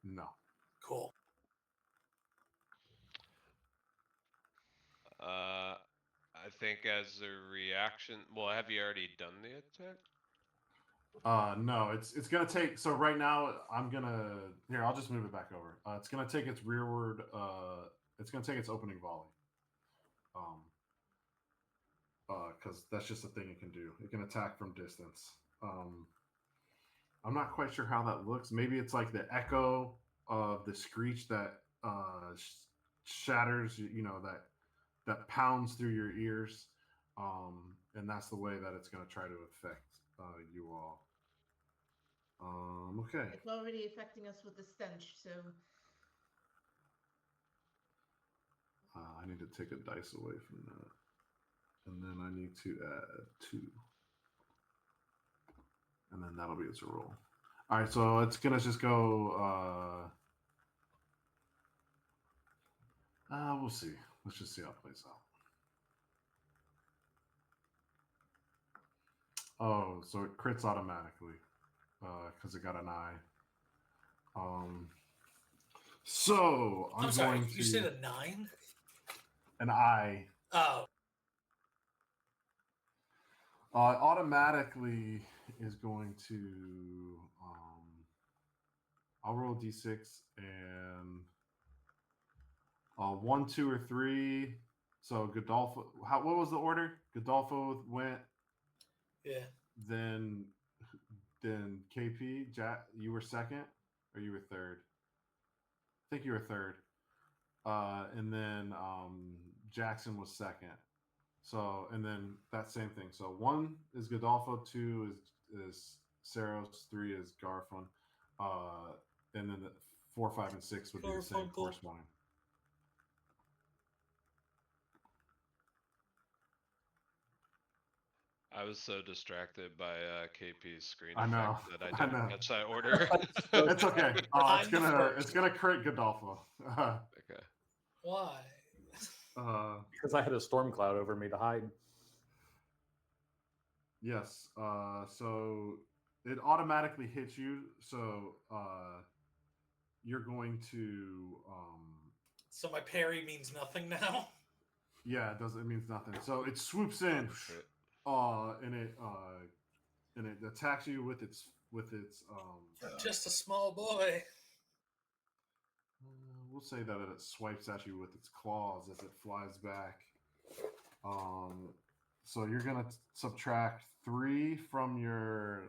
No. Cool. I think as a reaction. Well, have you already done the attack? No, it's gonna take. So right now, I'm gonna here. I'll just move it back over. It's gonna take its rearward. It's gonna take its opening volley. Because that's just a thing it can do. It can attack from distance. I'm not quite sure how that looks. Maybe it's like the echo of the screech that shatters. You know, that pounds through your ears, and that's the way that it's gonna try to affect you all. Okay. It's already affecting us with the stench, so I need to take a dice away from that. And then I need to add 2. And then that'll be its roll. All right, so it's going to just go... we'll see. Let's just see how it plays out. Oh, so it crits automatically. Because it got an eye. So I'm sorry. going You to said a 9? an eye. Oh, Automatically is going to. I'll roll d6 and 1, 2, or 3. So Godolpho. What was the order? Godolpho went. yeah. Then KP. Jack, you were second, or you were third? I think you were third. And then Jackson was second. So, and then that same thing. So 1 is Godolpho, 2 is Saros, 3 is Garfun, and then the 4, 5, and 6 would be the same Garfunkel. corresponding. I was so distracted by KP's screen I know. effect that I I didn't know. catch that order. It's okay. I'm the first. It's gonna crit Godolpho. Okay. Why? Because I had a storm cloud over me to hide. Yes. So it automatically hits you. So you're going to. So my parry means nothing now. Yeah, it doesn't. It means nothing. So it swoops in, Shit. and it attacks you with its Just a small boy. we'll say that it swipes at you with its claws as it flies back. So you're gonna subtract 3 from your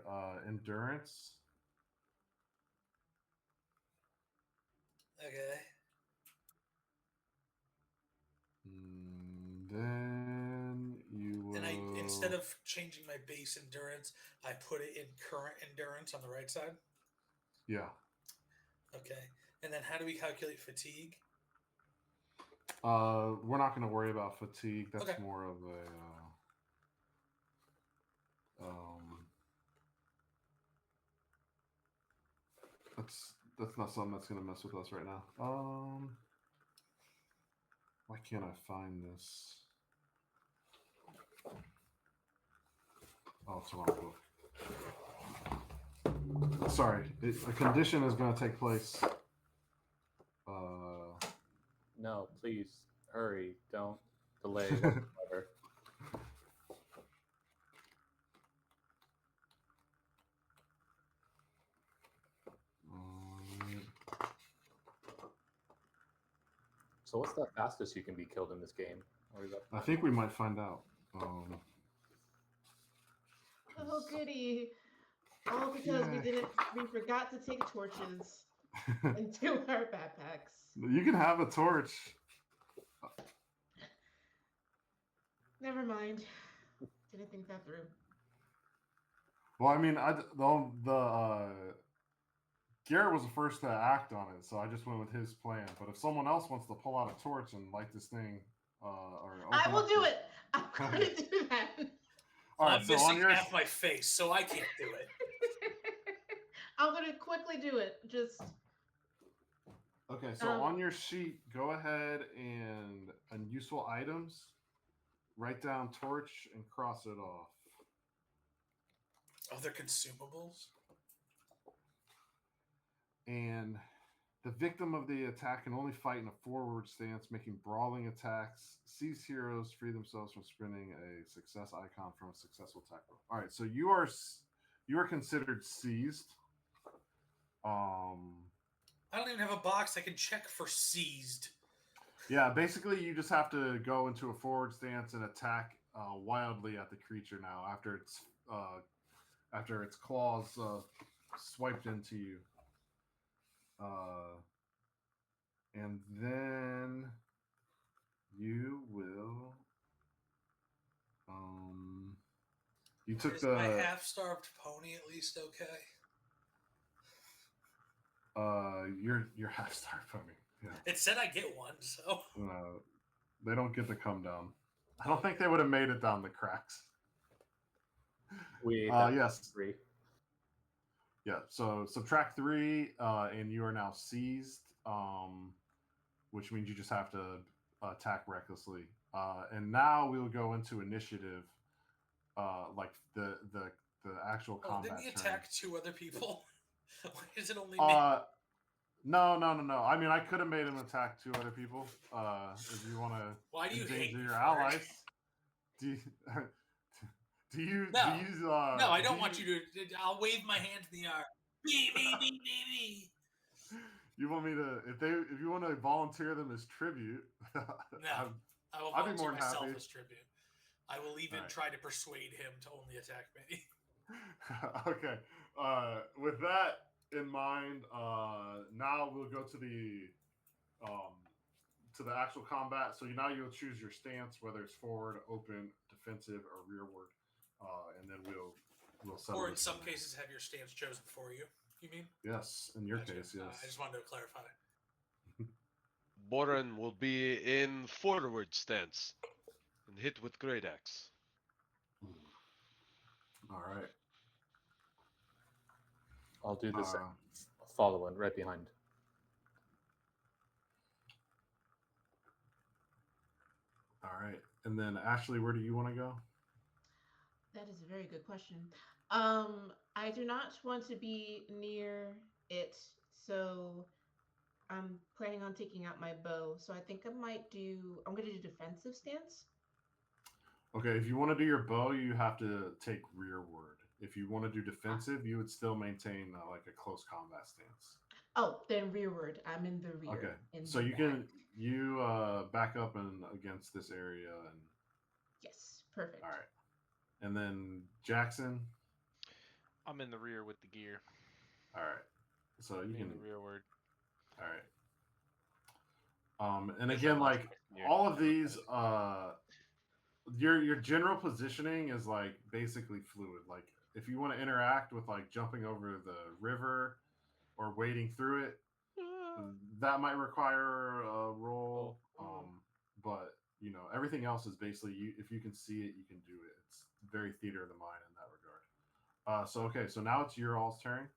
endurance. Okay. Then you will. And instead of changing my base endurance, I put it in current endurance on the right side. Yeah. Okay. And then how do we calculate fatigue? We're not going to worry about fatigue. That's Okay. more of a. That's not something that's going to mess with us right now. Why can't I find this? Oh, it's the wrong book. Sorry, a condition is going to take place. No, please hurry. Don't delay whatsoever. So what's the fastest you can be killed in this game? Or is that I think we might find out. Oh goody! All because Yeah. we forgot to take torches into our backpacks. You can have a torch. Never mind. Didn't think that through. Well, I mean, Garrett was the first to act on it, so I just went with his plan. But if someone else wants to pull out a torch and light this thing, I will do it. I'm going to do that. All right, I'm so on missing your half my face, so I can't do it. I'm going to quickly do it. Just okay, so on your sheet, go ahead and unuseful items, write down torch and cross it off. Oh, they're consumables? And the victim of the attack can only fight in a forward stance, making brawling attacks. Seized heroes free themselves from spinning a success icon from a successful attack roll. All right, so you are considered seized. I don't even have a box I can check for seized. Yeah, basically you just have to go into a forward stance and attack wildly at the creature now after its claws swiped into you. And then you will. You took Is the. my half-starved pony at least okay? Your half star pony. Yeah. It said I get one, so. They don't get to come down. I don't think they would have made it down the cracks. we Yes. 3. Yeah. So subtract 3, and you are now seized. Which means you just have to attack recklessly. And now we will go into initiative, like the actual combat. Didn't he turn. attack 2 other people? Why is it only me? No. I mean, I could have made him attack 2 other people. If you want to. Why do you hate endanger me your for allies? it? Do you? No. Do you, No, I don't want you to. I'll wave my hand in the air. Me. You want me to? If you want to volunteer them as tribute, No, I will I'd be volunteer more than myself happy. as tribute. I will even Alright. try to persuade him to only attack me. Okay. With that in mind, now we'll go to the actual combat. So now you'll choose your stance, whether it's forward, open, defensive, or rearward, and then we'll settle. Or in this some from there. cases, have your stance chosen for you. You mean? Yes, in your Gotcha. case, yes. I just wanted to clarify. Boran will be in forward stance and hit with great axe. All right. I'll do the same. Following right behind. All right. And then Ashley, where do you want to go? That is a very good question. I do not want to be near it, so I'm planning on taking out my bow. So I think I'm going to do defensive stance. Okay, if you want to do your bow, you have to take rearward. If you want to do defensive, you would still maintain like a close combat stance. Oh, then rearward. I'm in the rear. Okay, in so the you back. back up and against this area, and Yes, perfect. all right, and then Jackson. I'm in the rear with the gear. All right, so you Me in can. the rearward. All right. And Guess I again, lost like my gear. all of these, your general positioning is like basically fluid. Like if you want to interact with like jumping over the river or wading through it, that might require a roll. But you know, everything else is basically if you can see it, you can do it. It's very theater of the mind in that regard. So okay, so now it's your all's turn.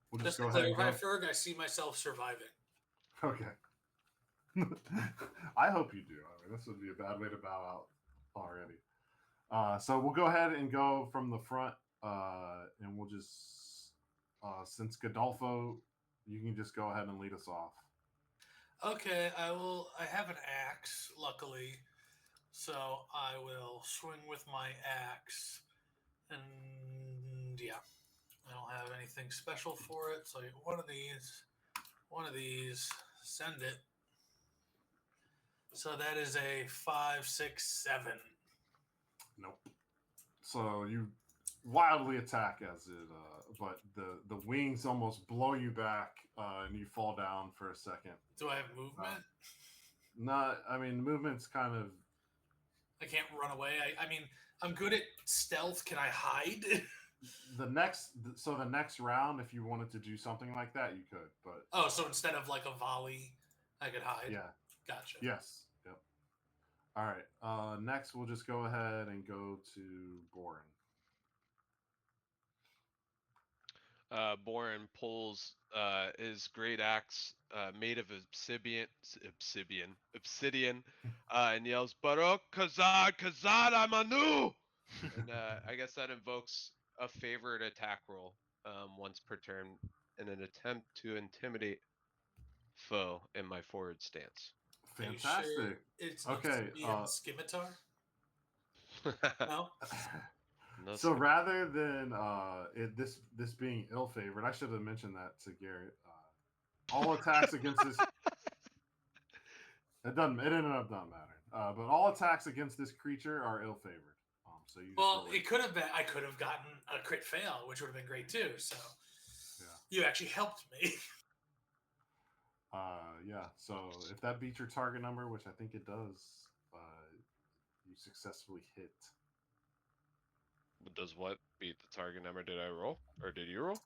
We'll Just just to go ahead and clarify, go. Ferg, I see myself surviving. Okay. I hope you do. I mean, this would be a bad way to bow out already. So we'll go ahead and go from the front, and we'll just since Godolpho, you can just go ahead and lead us off. Okay, I will. I have an axe, luckily, so I will swing with my axe. And yeah, I don't have anything special for it, so one of these, send it. So that is a 5, 6, 7. Nope. So you wildly attack as it, but the wings almost blow you back, and you fall down for a second. Do I have movement? Not, I mean, movement's kind of. I can't run away. I mean, I'm good at stealth. Can I hide? The next round, if you wanted to do something like that, you could. But Oh, so instead of like a volley, I could hide. yeah, Gotcha. yes, yep. All right. Next, we'll just go ahead and go to Boren. Boren pulls his great axe made of obsidian, and yells, "Baruch Kazad, Kazad Amanu!" And I guess that invokes a favored attack roll once per turn in an attempt to intimidate foe in my forward stance. Are you Fantastic. sure it's Okay, scimitar? No. No So skip. rather than this being ill favored, I should have mentioned that to Garrett. All attacks against this it ended up not mattering. But all attacks against this creature are ill favored. So you just Well, roll it could have been. I could have gotten a crit fail, which would have been great too. So, Yeah. you actually helped me. Yeah. So if that beats your target number, which I think it does, you successfully hit. Does what beat the target number? Did I roll or did you roll?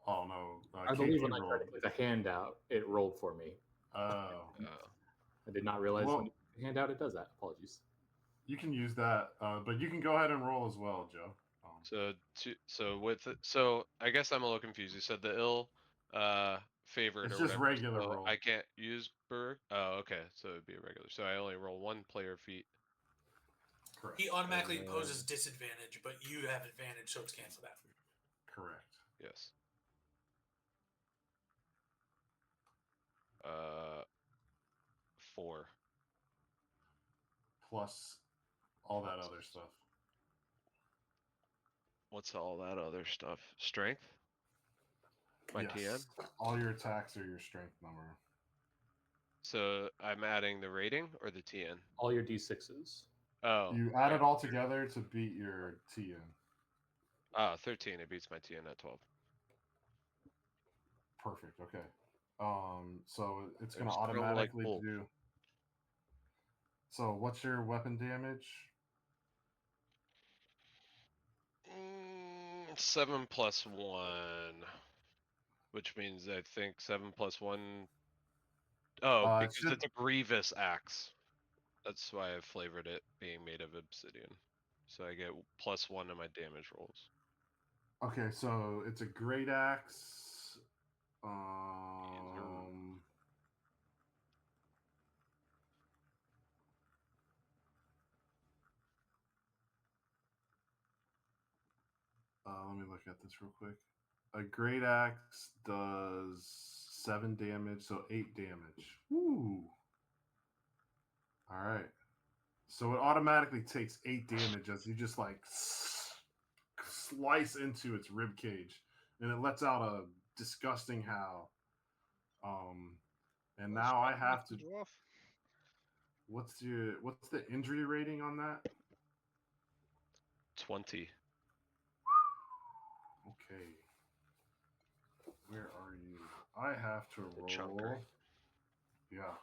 Oh no! I believe KT when I tried rolled. to click the handout, it rolled for me. Oh, I did not realize Well- when you click the handout it does that. Apologies. you can use that, but you can go ahead and roll as well, Joe. So I guess I'm a little confused. You said the ill favored It's or just whatever. regular so roll. I can't use Burr. Oh, okay. So it'd be a regular. So I only roll one player feat. Correct. He automatically And imposes disadvantage, but you have advantage, so it's canceled out. Correct. Yes. 4. Plus all that other stuff. What's all that other stuff? Strength? My TN? Yes. All your attacks are your strength number. So I'm adding the rating or the TN? All your d6s. Oh. You add it all together to beat your TN. 13. It beats my TN at 12. Perfect. Okay. So it's going to There's Chrome like automatically Wolf. do. So what's your weapon damage? 7 plus 1. Which means I think 7 plus 1. Oh, because it's a Grievous axe. That's why I flavored it being made of obsidian. So I get +1 to my damage rolls. Okay, so it's a great axe. Let me look at this real quick. A great axe does 7 damage, so 8 damage. Woo! All right. So it automatically takes 8 damage as you just like slice into its rib cage, and it lets out a disgusting howl. And now I have to. What's the injury rating on that? 20. Okay. Where are you? I have to The roll. chunker. Yeah.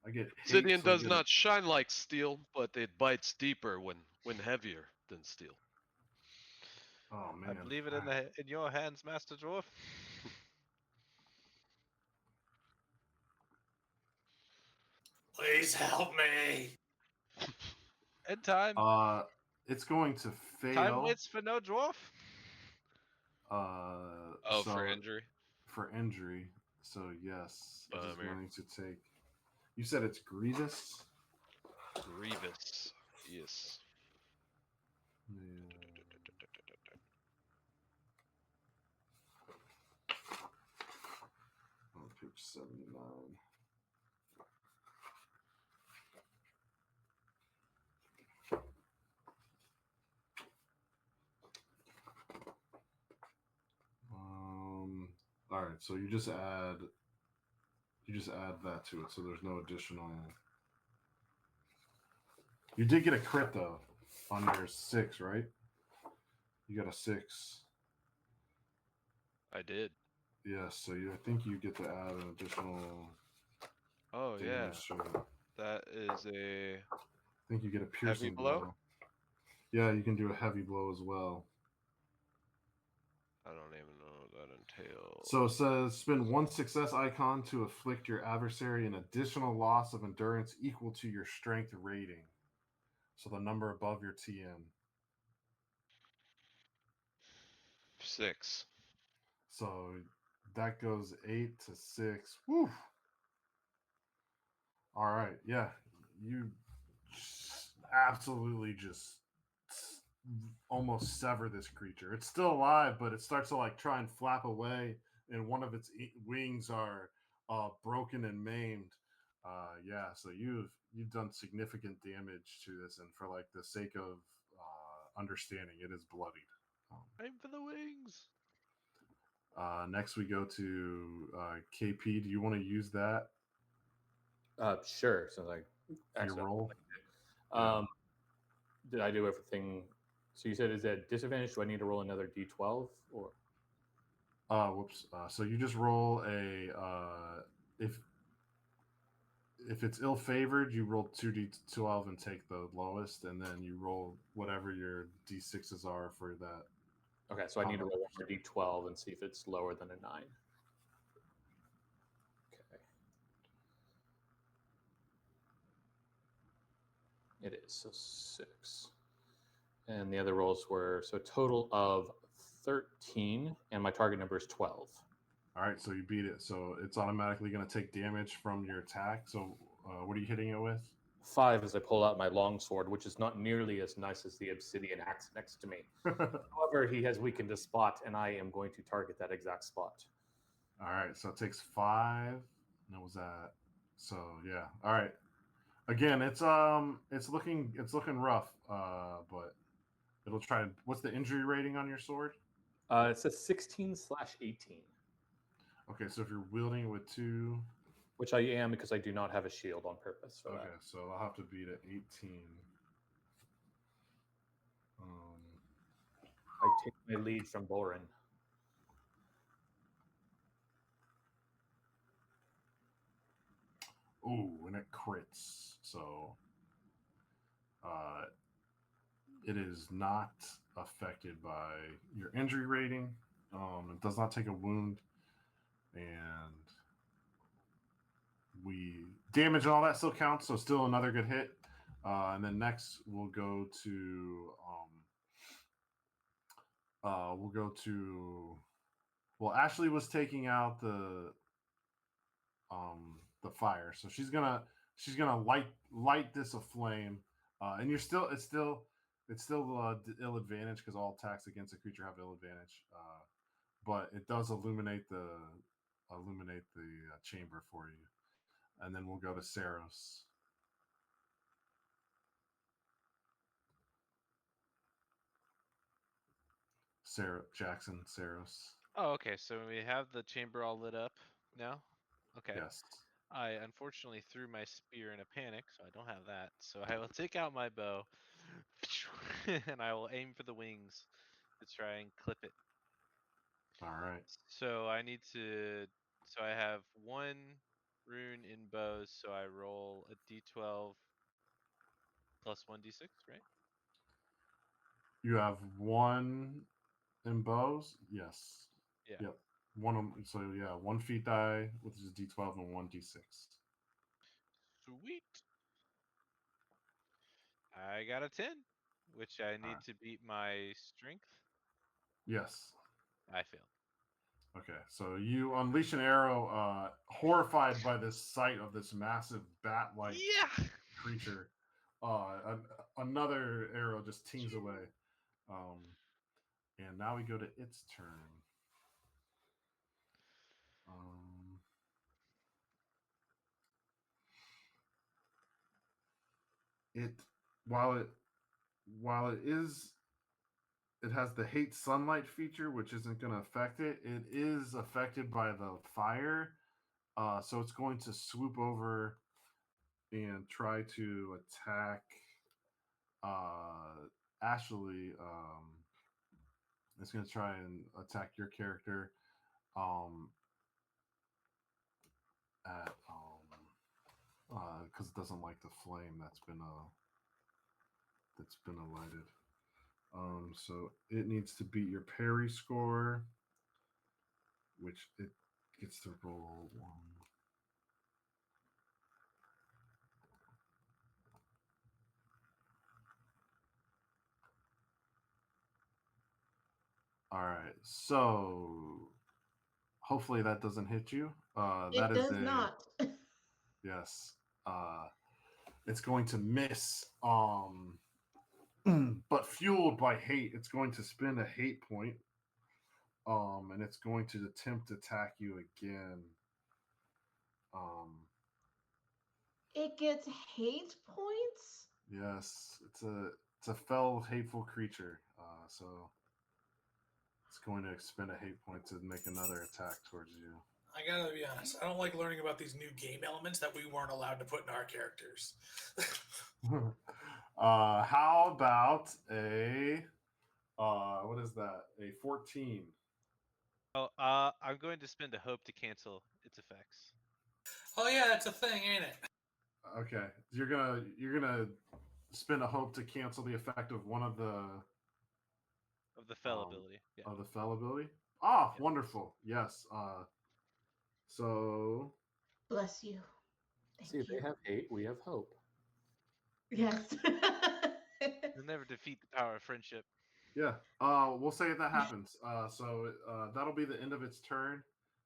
I get Obsidian so I does get not shine like steel, but it bites deeper when heavier than steel. Oh man. I believe it in your hands, Master Dwarf. Please help me. In time. It's going to fail. Time waits for no dwarf. Oh, for injury? For injury. So yes, it is Bummer. going to take. You said it's Grievous? Grievous. Yes. On page 79. All right, so you just add that to it, so there's no additional. You did get a crit though on your 6, right? You got a 6. I did. Yes, so I think you get to add an additional Oh yeah, damage to it. that is a I think you get a piercing blow? Yeah, you can do a heavy blow as well. I don't even know what that entails. So it says spend 1 success icon to afflict your adversary an additional loss of endurance equal to your strength rating. So the number above your TN. 6. So that goes 8 to 6. Woo! All right, yeah, you absolutely just almost sever this creature. It's still alive, but it starts to like try and flap away, and one of its wings are broken and maimed. Yeah, so you've done significant damage to this, and for like the sake of understanding, it is bloodied. Aim for the wings. Next, we go to KP. Do you want to use that Sure. So like, for your roll? Did I do everything? So you said is that disadvantage? Do I need to roll another d12 or? Whoops. So you just roll a if it's ill favored, you roll 2d12 and take the lowest, and then you roll whatever your d6s are for that. Okay, so I need to roll one more d12 and see if it's lower than a 9. Okay. It is, so 6. And the other rolls were, so a total of 13, and my target number is 12. All right, so you beat it. So it's automatically going to take damage from your attack. So what are you hitting it with? 5 as I pull out my longsword, which is not nearly as nice as the obsidian axe next to me. However, he has weakened a spot, and I am going to target that exact spot. All right, so it takes 5. And what was that? So yeah. All right. Again, it's looking rough, but it'll try. What's the injury rating on your sword? It says 16/18. Okay, so if you're wielding it with 2, which I am because I do not have a shield on purpose for okay, that. so I'll have to beat it 18. I take my lead from Boren. Ooh, and it crits. So it is not affected by your injury rating. It does not take a wound, and damage and all that still counts. So still another good hit. And then next we'll go to well, Ashley was taking out the fire, so she's gonna light this aflame, and it's still ill advantage because all attacks against a creature have ill advantage, but it does illuminate the chamber for you, and then we'll go to Saros. Saros. Oh, okay. So we have the chamber all lit up now. Okay. Yes. I unfortunately threw my spear in a panic, so I don't have that. So I will take out my bow and I will aim for the wings to try and clip it. All right. So I need to. So I have 1 rune in bows, so I roll a d12 plus 1d6, right? You have 1 in bows? Yes. Yeah. Yep. 1 feat die, which is d12 and 1 d6. Sweet. I got a 10, which I need to beat my strength. Yes. I failed. Okay, so you unleash an arrow, horrified by this sight of this massive bat-like creature. Another arrow just tings away. And now we go to its turn. It while it has the hate sunlight feature, which isn't going to affect it. It is affected by the fire, so it's going to swoop over and try to attack Ashley. It's going to try and attack your character at because it doesn't like the flame that's been alighted. So it needs to beat your parry score, which it gets to roll one. All right, so hopefully that doesn't hit you. That It is does not. Yes. It's going to miss. But fueled by hate, it's going to spend a hate point. And it's going to attempt to attack you again. It gets hate points. Yes, it's a fell, hateful creature. So it's going to expend a hate point to make another attack towards you. I gotta be honest. I don't like learning about these new game elements that we weren't allowed to put in our characters. How about a what is that? A 14. Oh, I'm going to spend a hope to cancel its effects. Oh yeah, that's a thing, ain't it? Okay, you're gonna spend a hope to cancel the effect of one of the Of the fell ability. Yeah. of the fell ability. Ah, Yes. wonderful. Yes. So Bless you. Thank See, you. they have hate, we have hope. Yes. You'll never defeat the power of friendship. yeah, we'll say that happens. So that'll be the end of its turn.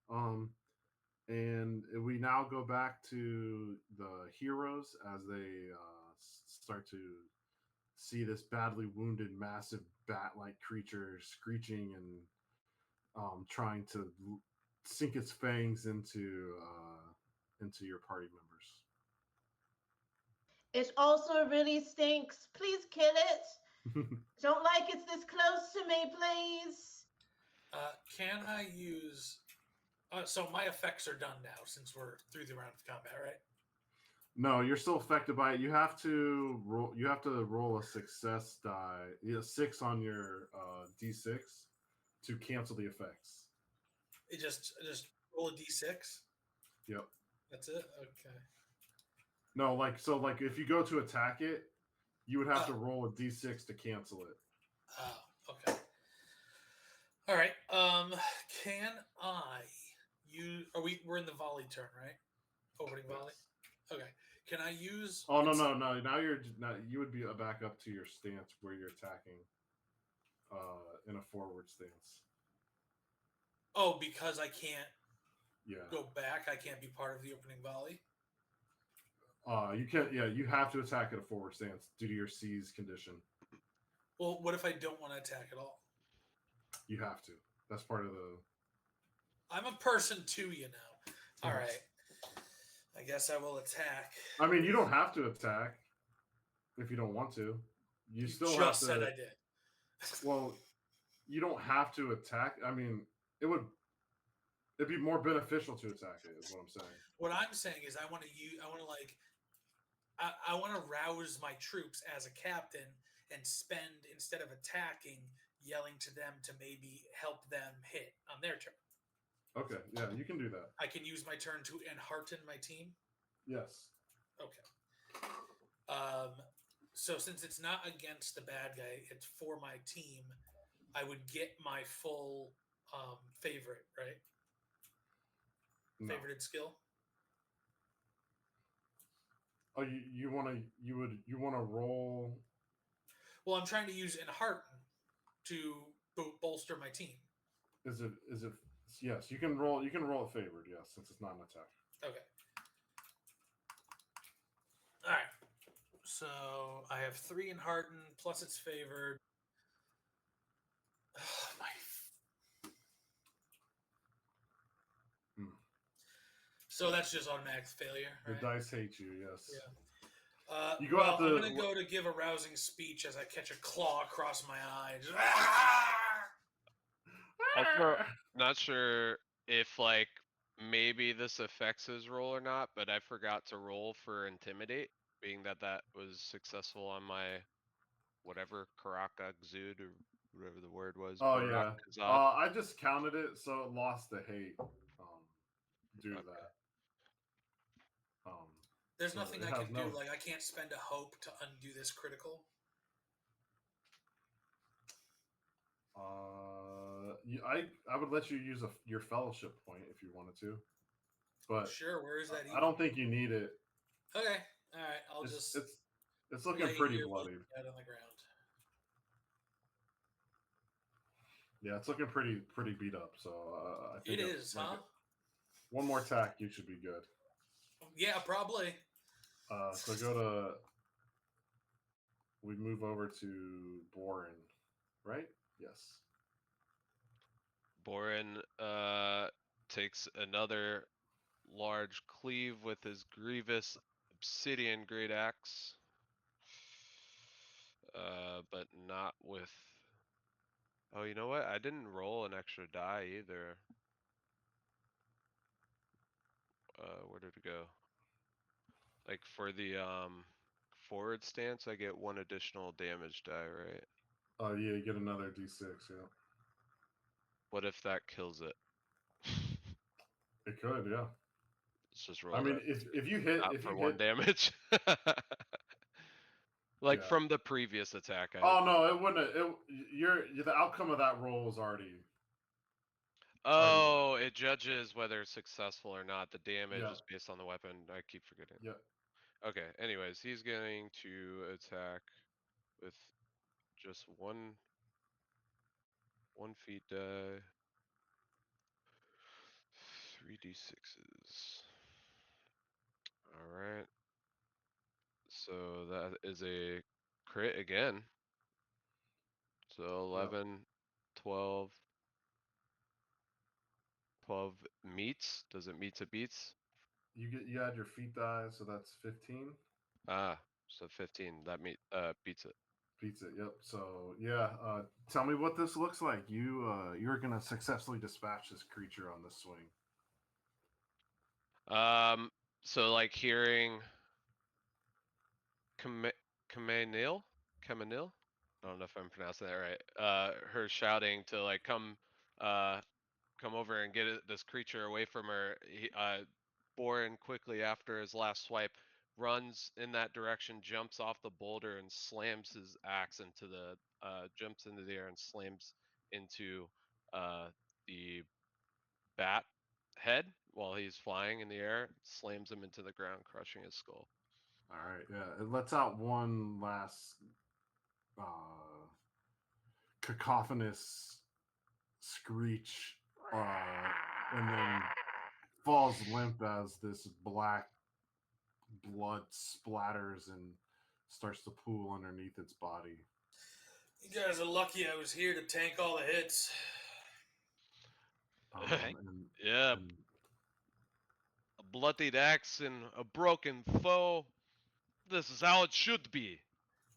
And we now go back to the heroes as they start to see this badly wounded, massive bat-like creature screeching and trying to sink its fangs into your party members. It also really stinks. Please kill it. Don't like it's this close to me, please. Can I use? So my effects are done now since we're through the round of combat, right? No, you're still affected by it. You have to roll. You have to roll a success die, 6 on your d6 to cancel the effects. It just roll a d6. Yep. That's it. Okay. No, like if you go to attack it, you would have to roll a d6 to cancel it. Oh, okay. All right. Can I use? We're in the volley turn, right? Opening volley. Okay. Can I use? Oh no. Now you would be back up to your stance where you're attacking, in a forward stance. Oh, because I can't Yeah. go back. I can't be part of the opening volley. You can't. Yeah, you have to attack at a forward stance due to your seize condition. Well, what if I don't want to attack at all? You have to. That's part of the. I'm a person too, you know. All right. I guess I will attack. I mean, you don't have to attack if you don't want to. You still just have to. said I did. Well, you don't have to attack. I mean, it'd be more beneficial to attack it. Is what I'm saying. What I'm saying is, I want to I want to rouse my troops as a captain and spend, instead of attacking, yelling to them to maybe help them hit on their turn. Okay. Yeah, you can do that. I can use my turn to enhearten my team. Yes. Okay. So since it's not against the bad guy, it's for my team, I would get my full favorite, right? No. Favorited skill. Oh, you want to roll? Well, I'm trying to use enhearten to bolster my team. Is it? Yes, you can roll. You can roll it favored. Yes, since it's not an attack. Okay. All right. So I have 3 in Hearten, plus it's favored. So that's just automatic failure. The Right? dice hate you. Yes. Yeah. You go well, out I'm the- gonna go to give a rousing speech as I catch a claw across my eye. Just, Also, not sure if like maybe this affects his roll or not, but I forgot to roll for intimidate, being that that was successful on my whatever Karaka Exude or whatever the word was. Oh Barak yeah. Kazad. I just counted it, so it lost the hate due to Okay. that. There's So nothing it I has can no- do. Like I can't spend a hope to undo this critical. I would let you use your fellowship point if you wanted to, but Sure, where is that? I don't think you need it. Okay, all right. I'll It's just. it's looking lay pretty here bloodied. out on the ground. Yeah, it's looking pretty beat up. So I think It it's is, like huh? one more attack, you should be good. Yeah, probably. So go to. We move over to Borin, right? Yes. Borin takes another large cleave with his Grievous Obsidian Great Axe. But not with. Oh, you know what? I didn't roll an extra die either. Where did it go? Like for the forward stance, I get 1 additional damage die, right? Oh yeah, you get another d6. Yeah, What if that kills it? it could. Yeah. Let's just roll I mean, that. if you hit, Not if for you 1 hit, damage. Like Yeah. from the previous attack. Oh no, it wouldn't. The outcome of that roll is already. Oh, it judges whether it's successful or not. The damage Yeah. is based on the weapon. I keep forgetting. Yeah. Okay, anyways, he's going to attack with just one feet die. 3d6s. Alright. So that is a crit again. So 11, 12. 12 meets. Does it meets it beats? You add your feet die, so that's 15. Ah, so 15. That beats it. Beats it. Yep. So yeah, tell me what this looks like. You're gonna successfully dispatch this creature on this swing. So like hearing Kamanil? Kamanil? I don't know if I'm pronouncing that right. Her shouting to like come over and get this creature away from her. Borin quickly after his last swipe runs in that direction, jumps off the boulder and slams his axe into jumps into the air and slams into the bat head while he's flying in the air, slams him into the ground, crushing his skull. All right. Yeah. It lets out one last cacophonous screech, and then falls limp as this black blood splatters and starts to pool underneath its body. You guys are lucky I was here to tank all the hits. Yeah. A bloodied axe and a broken foe. This is how it should be.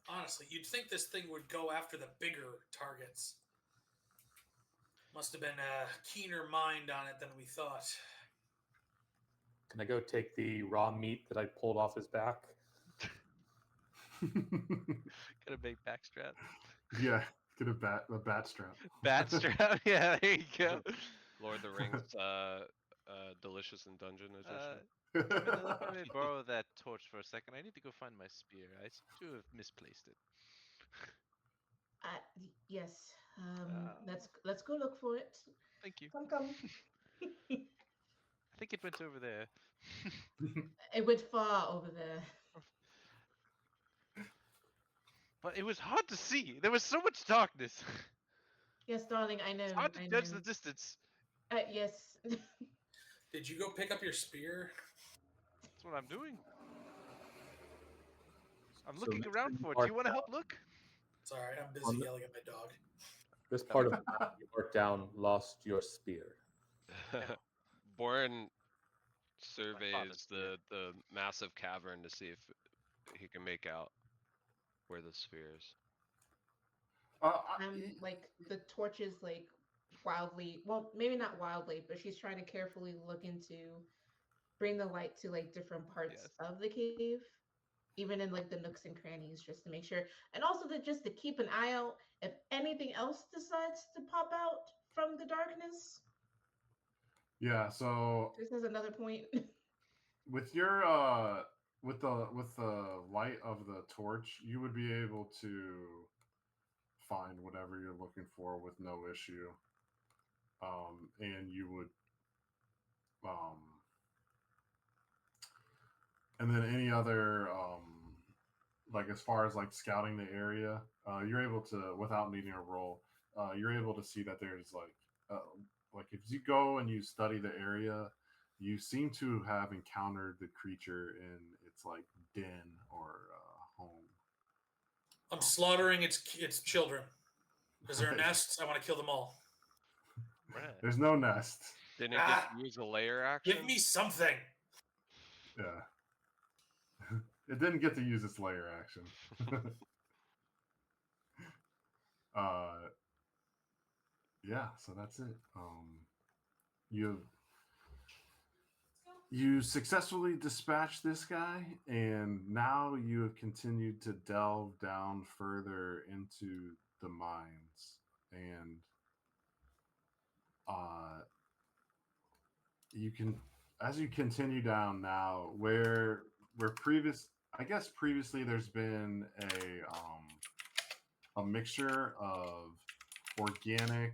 Honestly, you'd think this thing would go after the bigger targets. Must have been a keener mind on it than we thought. Can I go take the raw meat that I pulled off his back? Got a big backstrap. Yeah, get a bat strap. Bat strap. Yeah, there you go. Lord of the Rings, Delicious in Dungeon edition. Let me borrow that torch for a second. I need to go find my spear. I seem to have misplaced it. Yes. Let's go look for it. Thank you. Come. I think it went over there. It went far over there. But it was hard to see. There was so much darkness. Yes, darling, I know. It's hard to judge the distance. Yes. Did you go pick up your spear? That's what I'm doing. I'm So looking next around thing for it. you Do you want to mark help look? Sorry, I'm busy On the- yelling at my dog. This part of the map you mark down lost your spear. Boren father's surveys spear. the massive cavern to see if he can make out where the sphere is. Like the torch is like wildly, well, maybe not wildly, but she's trying to carefully look into, bring the light to like different parts Yes. of the cave, even in like the nooks and crannies, just to make sure, and also just to keep an eye out if anything else decides to pop out from the darkness. Yeah, so Just as another point. with your with the light of the torch, you would be able to find whatever you're looking for with no issue. And you would um and then any other like as far as like scouting the area, you're able to, without needing a roll, you're able to see that there's like if you go and you study the area, you seem to have encountered the creature in its like den or home. I'm slaughtering its children. Is there Right. nests? I want to kill them all. Right. There's no nest. Didn't it get to use a layer action? Give me something. Yeah. It didn't get to use its layer action. Yeah, so that's it. You successfully dispatched this guy, and now you have continued to delve down further into the mines, and you can, as you continue down now, where previously there's been a mixture of organic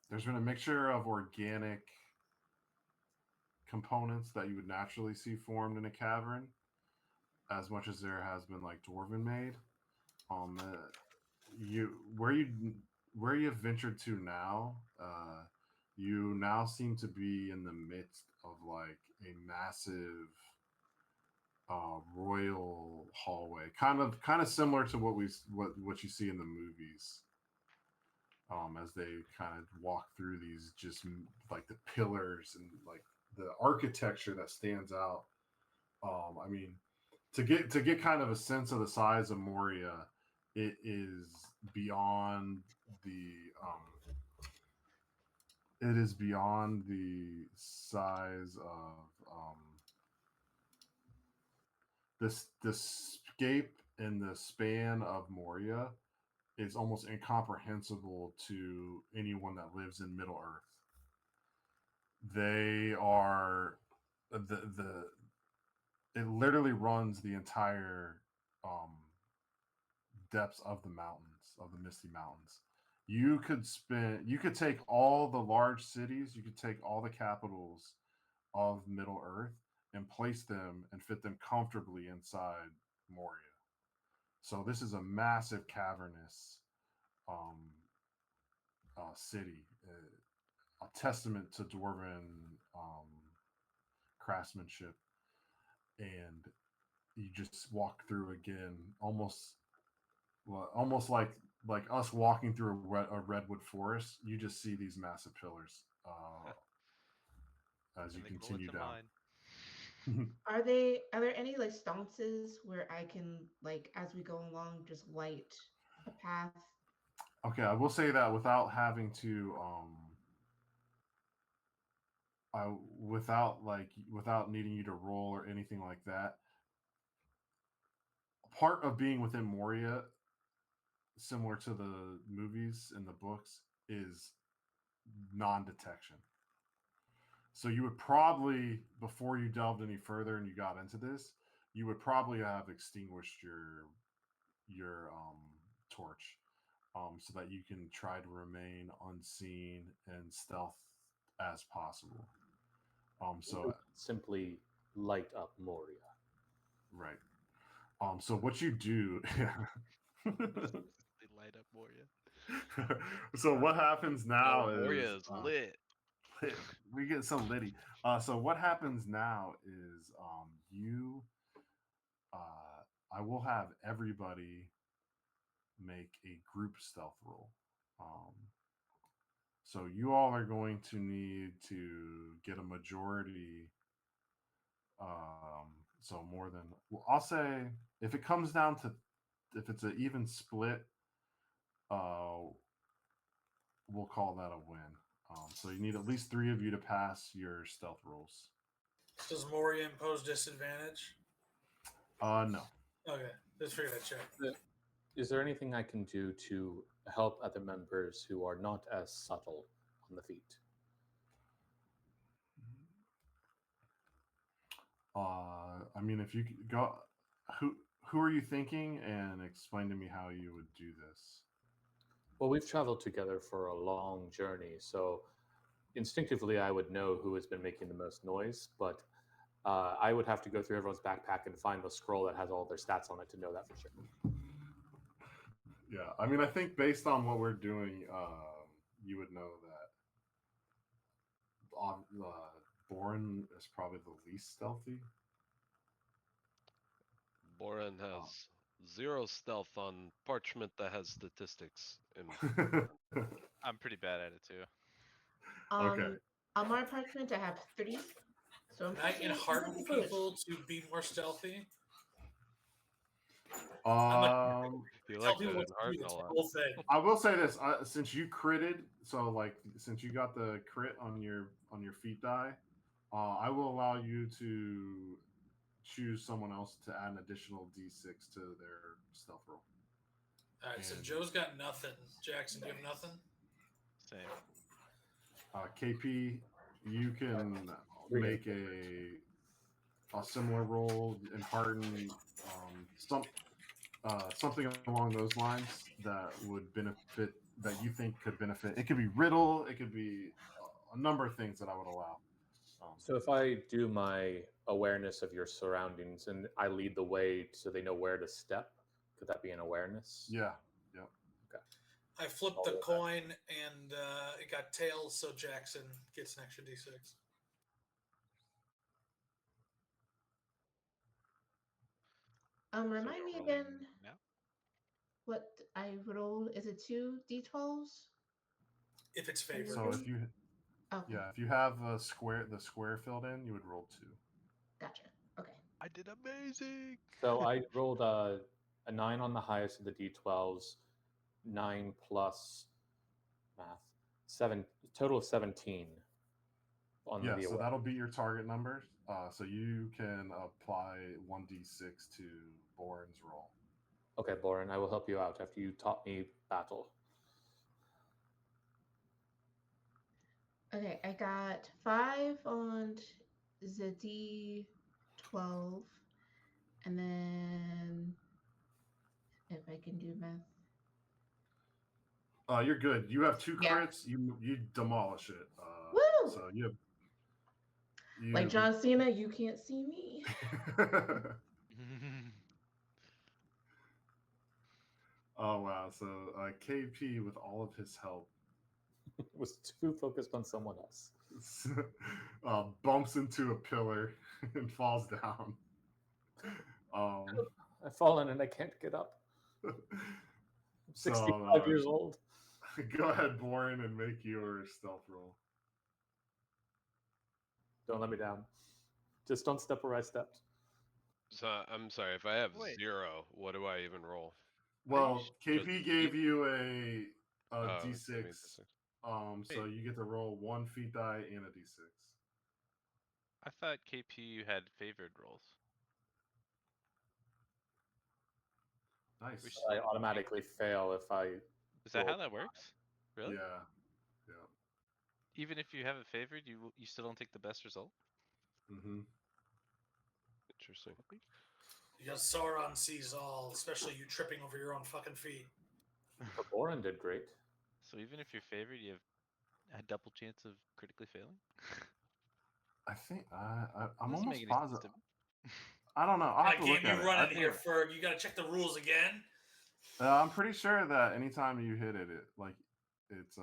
there's been a mixture of organic components that you would naturally see formed in a cavern, as much as there has been like dwarven made. You where you have ventured to now, you now seem to be in the midst of like a massive royal hallway, kind of similar to what you see in the movies. As they kind of walk through these, just like the pillars and like the architecture that stands out. I mean, to get kind of a sense of the size of Moria, it is beyond the size of the scape and the span of Moria is almost incomprehensible to anyone that lives in Middle Earth. They are the it literally runs the entire depths of the mountains, of the Misty Mountains. You could take all the large cities, you could take all the capitals of Middle Earth and place them and fit them comfortably inside Moria. So this is a massive cavernous city, a testament to dwarven craftsmanship. And you just walk through again, almost like us walking through a redwood forest. You just see these massive pillars as you And they go continue into down. mine. Are there any like sconces where I can, like, as we go along, just light a path? Okay, I will say that without having to without needing you to roll or anything like that. Part of being within Moria, similar to the movies and the books, is non-detection. So you would probably, before you delved any further and you got into this, you would probably have extinguished your torch, so that you can try to remain unseen and stealth as possible. So Simply light up Moria. right. So what you do? They light up Moria. So what happens now Moria is is lit. we get so litty. So what happens now is you will have everybody make a group stealth roll. So you all are going to need to get a majority. So more than, well, I'll say if it comes down to, if it's an even split, we'll call that a win. So you need at least 3 of you to pass your stealth rolls. Does Moria impose disadvantage? No. Okay, just figured I'd check. Is there anything I can do to help other members who are not as subtle on the feet? I mean, if you could go, who are you thinking, and explain to me how you would do this. Well, we've traveled together for a long journey, so instinctively I would know who has been making the most noise, but I would have to go through everyone's backpack and find the scroll that has all their stats on it to know that for sure. Yeah, I mean, I think based on what we're doing, you would know that Boren is probably the least stealthy. Boren has 0 stealth on parchment that has statistics. I'm pretty bad at it too. Okay. On my parchment, I have 3. So I'm Can I pretty enhearten pretty good. people to be more stealthy? You Tell like people that what to do. Harden a It's the lot. whole thing. I will say this: since you critted, so like since you got the crit on your feet die, I will allow you to choose someone else to add an additional d6 to their stealth roll. All right, so And- Joe's got nothing. Jackson, do you have nothing? Same. KP, you can make a similar roll and harden something along those lines that would benefit, that you think could benefit. It could be riddle. It could be a number of things that I would allow. So if I do my awareness of your surroundings and I lead the way so they know where to step, could that be an awareness? Yeah. I flipped the coin and it got tails, so Jackson gets an extra d6. Remind So me we're again rolling now? what I roll. Is it 2 d12s? If it's favored. So if you Okay. if you have the square filled in, you would roll 2. Gotcha. Okay. I did amazing. So I rolled a 9 on the highest of the d12s, 9 plus math, 7, total of 17 on Yeah, the so aware. that'll be your target number. So you can apply 1d6 to Boren's roll. Okay, Boren, I will help you out after you taught me battle. Okay, I got 5 on the d12, and then if I can do math. You're good. You have 2 Yeah. crits. You demolish it. Woo! So you Like John Cena, you can't see me. Oh wow! So KP, with all of his help, Was too focused on someone else. bumps into a pillar and falls down. I've fallen and I can't get up. I'm 65 So, years old. Go ahead, Boren, and make your stealth roll. Don't let me down. Just don't step where I stepped. So I'm sorry, if I have Wait. 0, what do I even roll? Well, just KP gave you a Oh, give me d6. D6. So Wait. you get to roll 1 feet die and a d6. I thought KP had favored rolls. Nice. We I automatically fail if I. Is that how roll. that works? Really? Yeah. Even if you have it favored, you still don't take the best result? Mm-hmm. Interesting. Because Sauron sees all, especially you tripping over your own fucking feet. But Boren did great. So even if you're favored, you have a double chance of critically failing? I think I'm Doesn't almost make any sense positive. to me. I don't know. I'll have That to game look you at it. run I into here, think- Ferg. You gotta check the rules again. I'm pretty sure that anytime you hit it, it's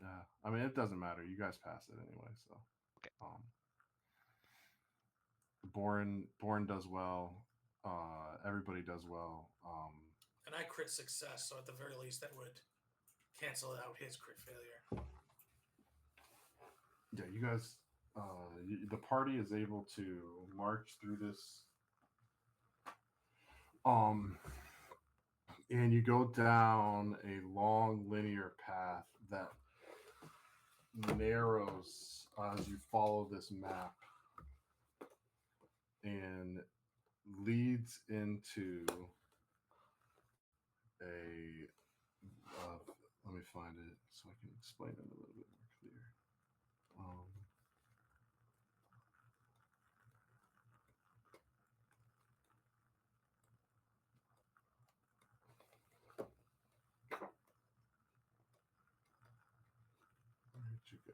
yeah. I mean, it doesn't matter. You guys pass it anyway, so. Okay. Boren does well. everybody does well. And I crit success, so at the very least that would cancel out his crit failure. Yeah, you guys, the party is able to march through this. And you go down a long linear path that narrows as you follow this map and leads into a let me find it so I can explain it a little bit more clear. Where'd you go?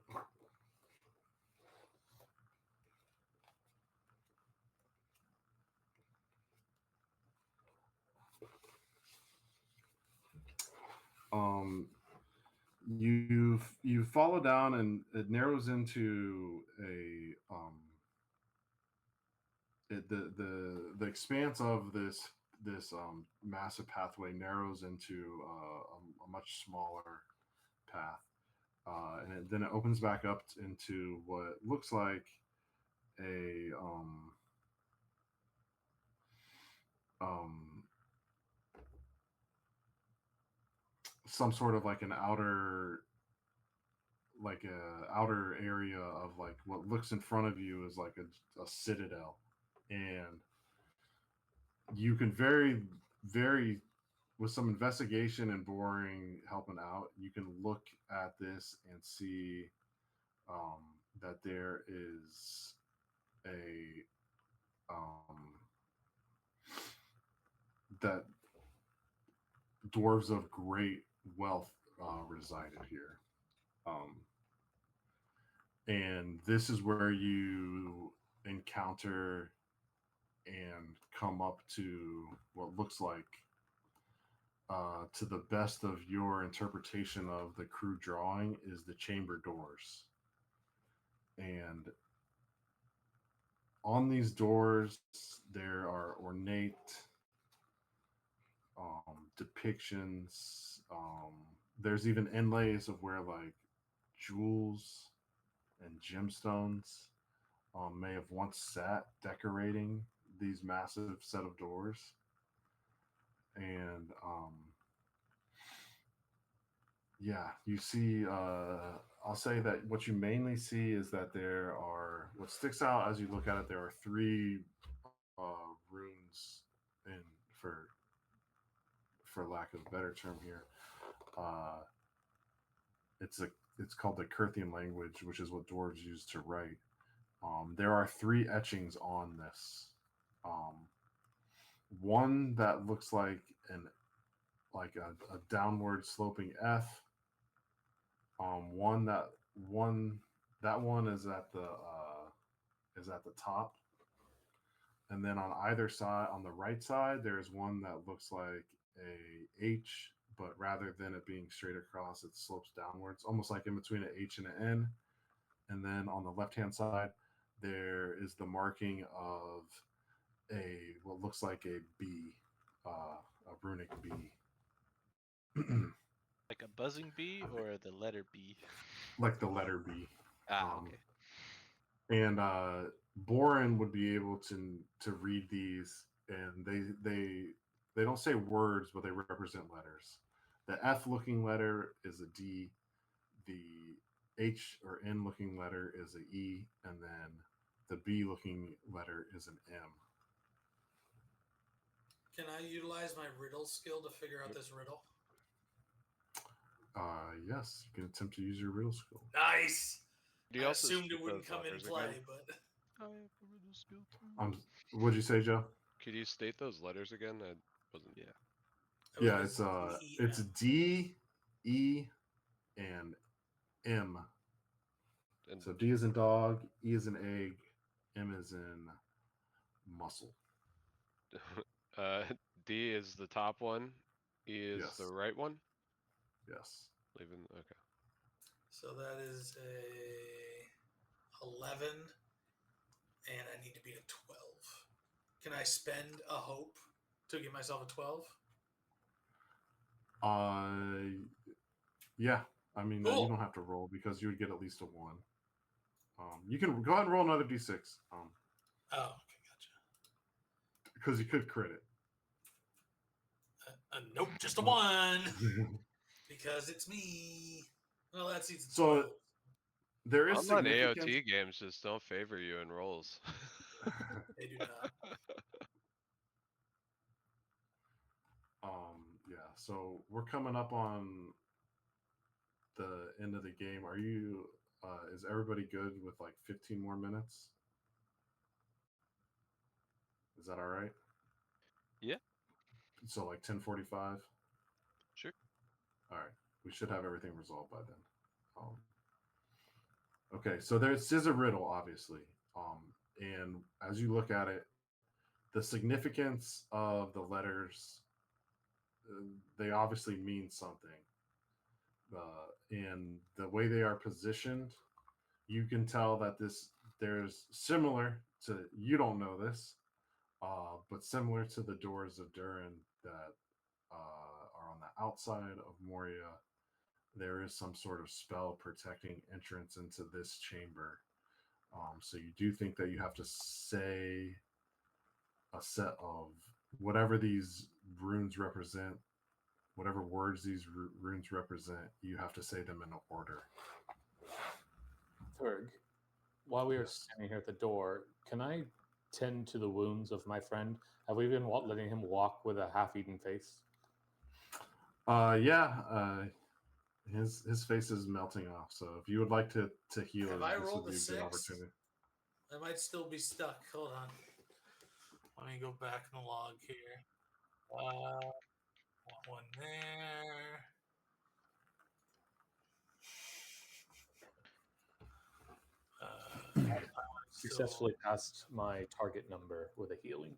You follow down and it narrows into a the expanse of this massive pathway narrows into a much smaller path, and then it opens back up into what looks like a some sort of like an outer area of like what looks in front of you is like a citadel, and you can very with some investigation and boring helping out, you can look at this and see that there is a that dwarves of great wealth resided here. And this is where you encounter and come up to what looks like, to the best of your interpretation of the crude drawing, is the chamber doors. And on these doors, there are ornate depictions. There's even inlays of where like jewels and gemstones may have once sat decorating these massive set of doors. And yeah, you see, I'll say that what you mainly see is that there are, what sticks out as you look at it, there are three runes in, for lack of a better term here. It's called the Curthian language, which is what dwarves use to write. There are three etchings on this. One that looks like a downward sloping F. That one is at the top, and then on either side, on the right side, there's one that looks like a H, but rather than it being straight across, it slopes downwards, almost like in between an H and an N. And then on the left-hand side, there is the marking of what looks like a B, a runic B. Like a buzzing bee or the letter B? Like the letter B. Okay. And Boren would be able to read these, and they don't say words, but they represent letters. The F looking letter is a D, the H or N looking letter is an E, and then the B looking letter is an M. Can I utilize my riddle skill to figure out this riddle? Yes, you can attempt to use your riddle skill. Nice. Do you I also assumed it state wouldn't those come in letters play, again? but I have a riddle skill too. What'd you say, Joe? Could you state those letters again? I wasn't. Yeah. Yeah, it's D, E, and M. And So D is in dog, E is in egg, M is in muscle. D is the top one. E is Yes. the right one. Yes. Leaving. Okay. So that is a 11, and I need to beat a 12. Can I spend a hope to give myself a 12? Yeah. I mean, you Cool. don't have to roll because you would get at least a 1. You can go ahead and roll another d6. Oh, okay, gotcha. Because you could crit it. Nope, just a 1 because it's me. Well, that's easy. So there is Online significance. AOT games just don't favor you in rolls. They do not. Yeah. So we're coming up on the end of the game. Are you? Is everybody good with like 15 more minutes? Is that all right? Yeah. So like 10:45. Sure. All right. We should have everything resolved by then. Okay. So this is a riddle, obviously. And as you look at it, the significance of the letters, they obviously mean something. And the way they are positioned, you can tell that there's similar to, you don't know this, but similar to the doors of Durin that are on the outside of Moria, there is some sort of spell protecting entrance into this chamber. So you do think that you have to say a set of whatever these runes represent, whatever words these runes represent, you have to say them in order. Ferg, while we are Yes. standing here at the door, can I tend to the wounds of my friend? Have we been letting him walk with a half-eaten face? Yeah. His face is melting off. So if you would like to heal, Have I this rolled would be a a good 6? opportunity. I might still be stuck. Hold on. Let me go back in the log here. One there. Successfully passed my target number with a healing.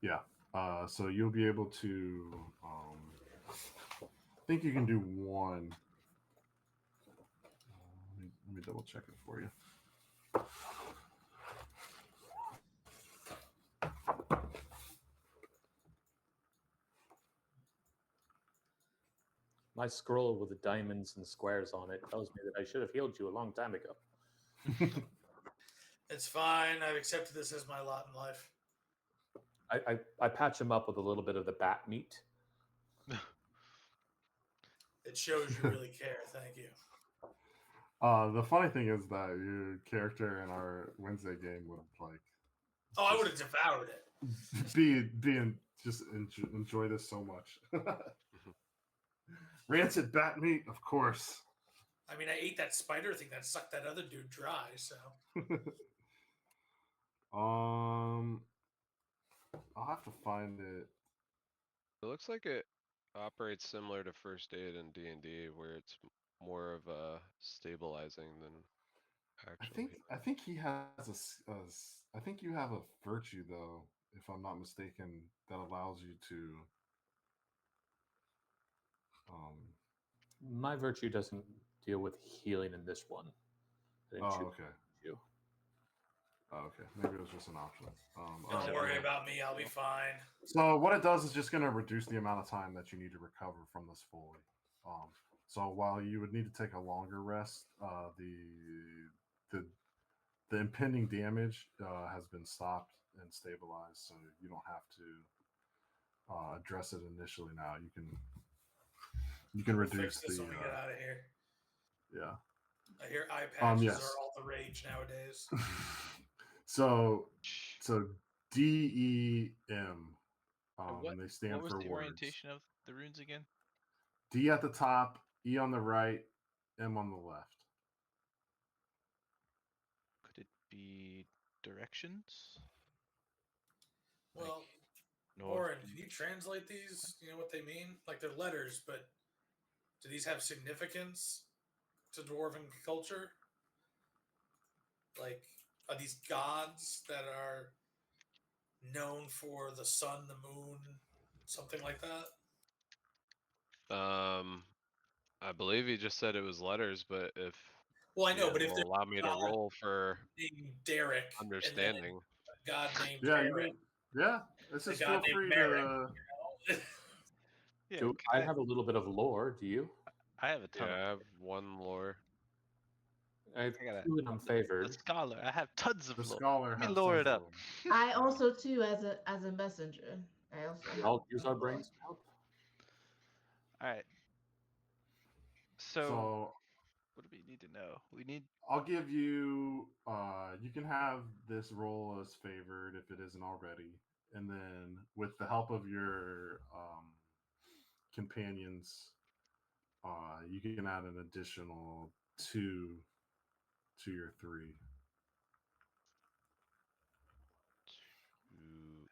Yeah. So you'll be able to. I think you can do 1. Let me double check it for you. My scroll with the diamonds and squares on it tells me that I should have healed you a long time ago. It's fine. I've accepted this as my lot in life. I patch him up with a little bit of the bat meat. It shows you really care. Thank you. The funny thing is that your character in our Wednesday game would like. Oh, I would have devoured it. Enjoy this so much. Rancid bat meat, of course. I mean, I ate that spider thing that sucked that other dude dry. So I'll have to find it. It looks like it operates similar to first aid in D&D, where it's more of a stabilizing than actually. I think he has I think you have a virtue though, if I'm not mistaken, that allows you to. My virtue doesn't deal with healing in this one. I didn't choose Okay. you. Okay, maybe it was just an option. don't alright, worry yeah. about me. I'll be fine. So what it does is just going to reduce the amount of time that you need to recover from this fully. So while you would need to take a longer rest, the impending damage has been stopped and stabilized, so you don't have to address it initially. Now you can reduce Fix this the when we get out of here. yeah. I hear eye patches yes. are all the rage nowadays. So DEM. What, They stand what was for the words. orientation of the runes again? D at the top, E on the right, M on the left. Could it be directions? Well, North, Oren, can you translate these? You know what they mean? Like they're letters, but do these have significance to dwarven culture? Like, are these gods that are known for the sun, the moon, something like that? I believe he just said it was letters, but if Well, I know, but if will there's allow me to God roll for named Derek, understanding. god named Yeah, Aaron. yeah. Let's The just guy feel named free Baron. to. Yeah, Do I have a little bit of lore? Do you? I have a ton. Yeah, I Of have one lore. I have I got two and I'm the favored. scholar. I have tons of The lore. scholar Let me has lore tons it of up. them. I also too as a messenger. I also We have all use our lore. brains to help. All right. So, So what do we need to know? We need. I'll give you. You can have this roll as favored if it isn't already, and then with the help of your companions, you can add an additional 2 to your 3.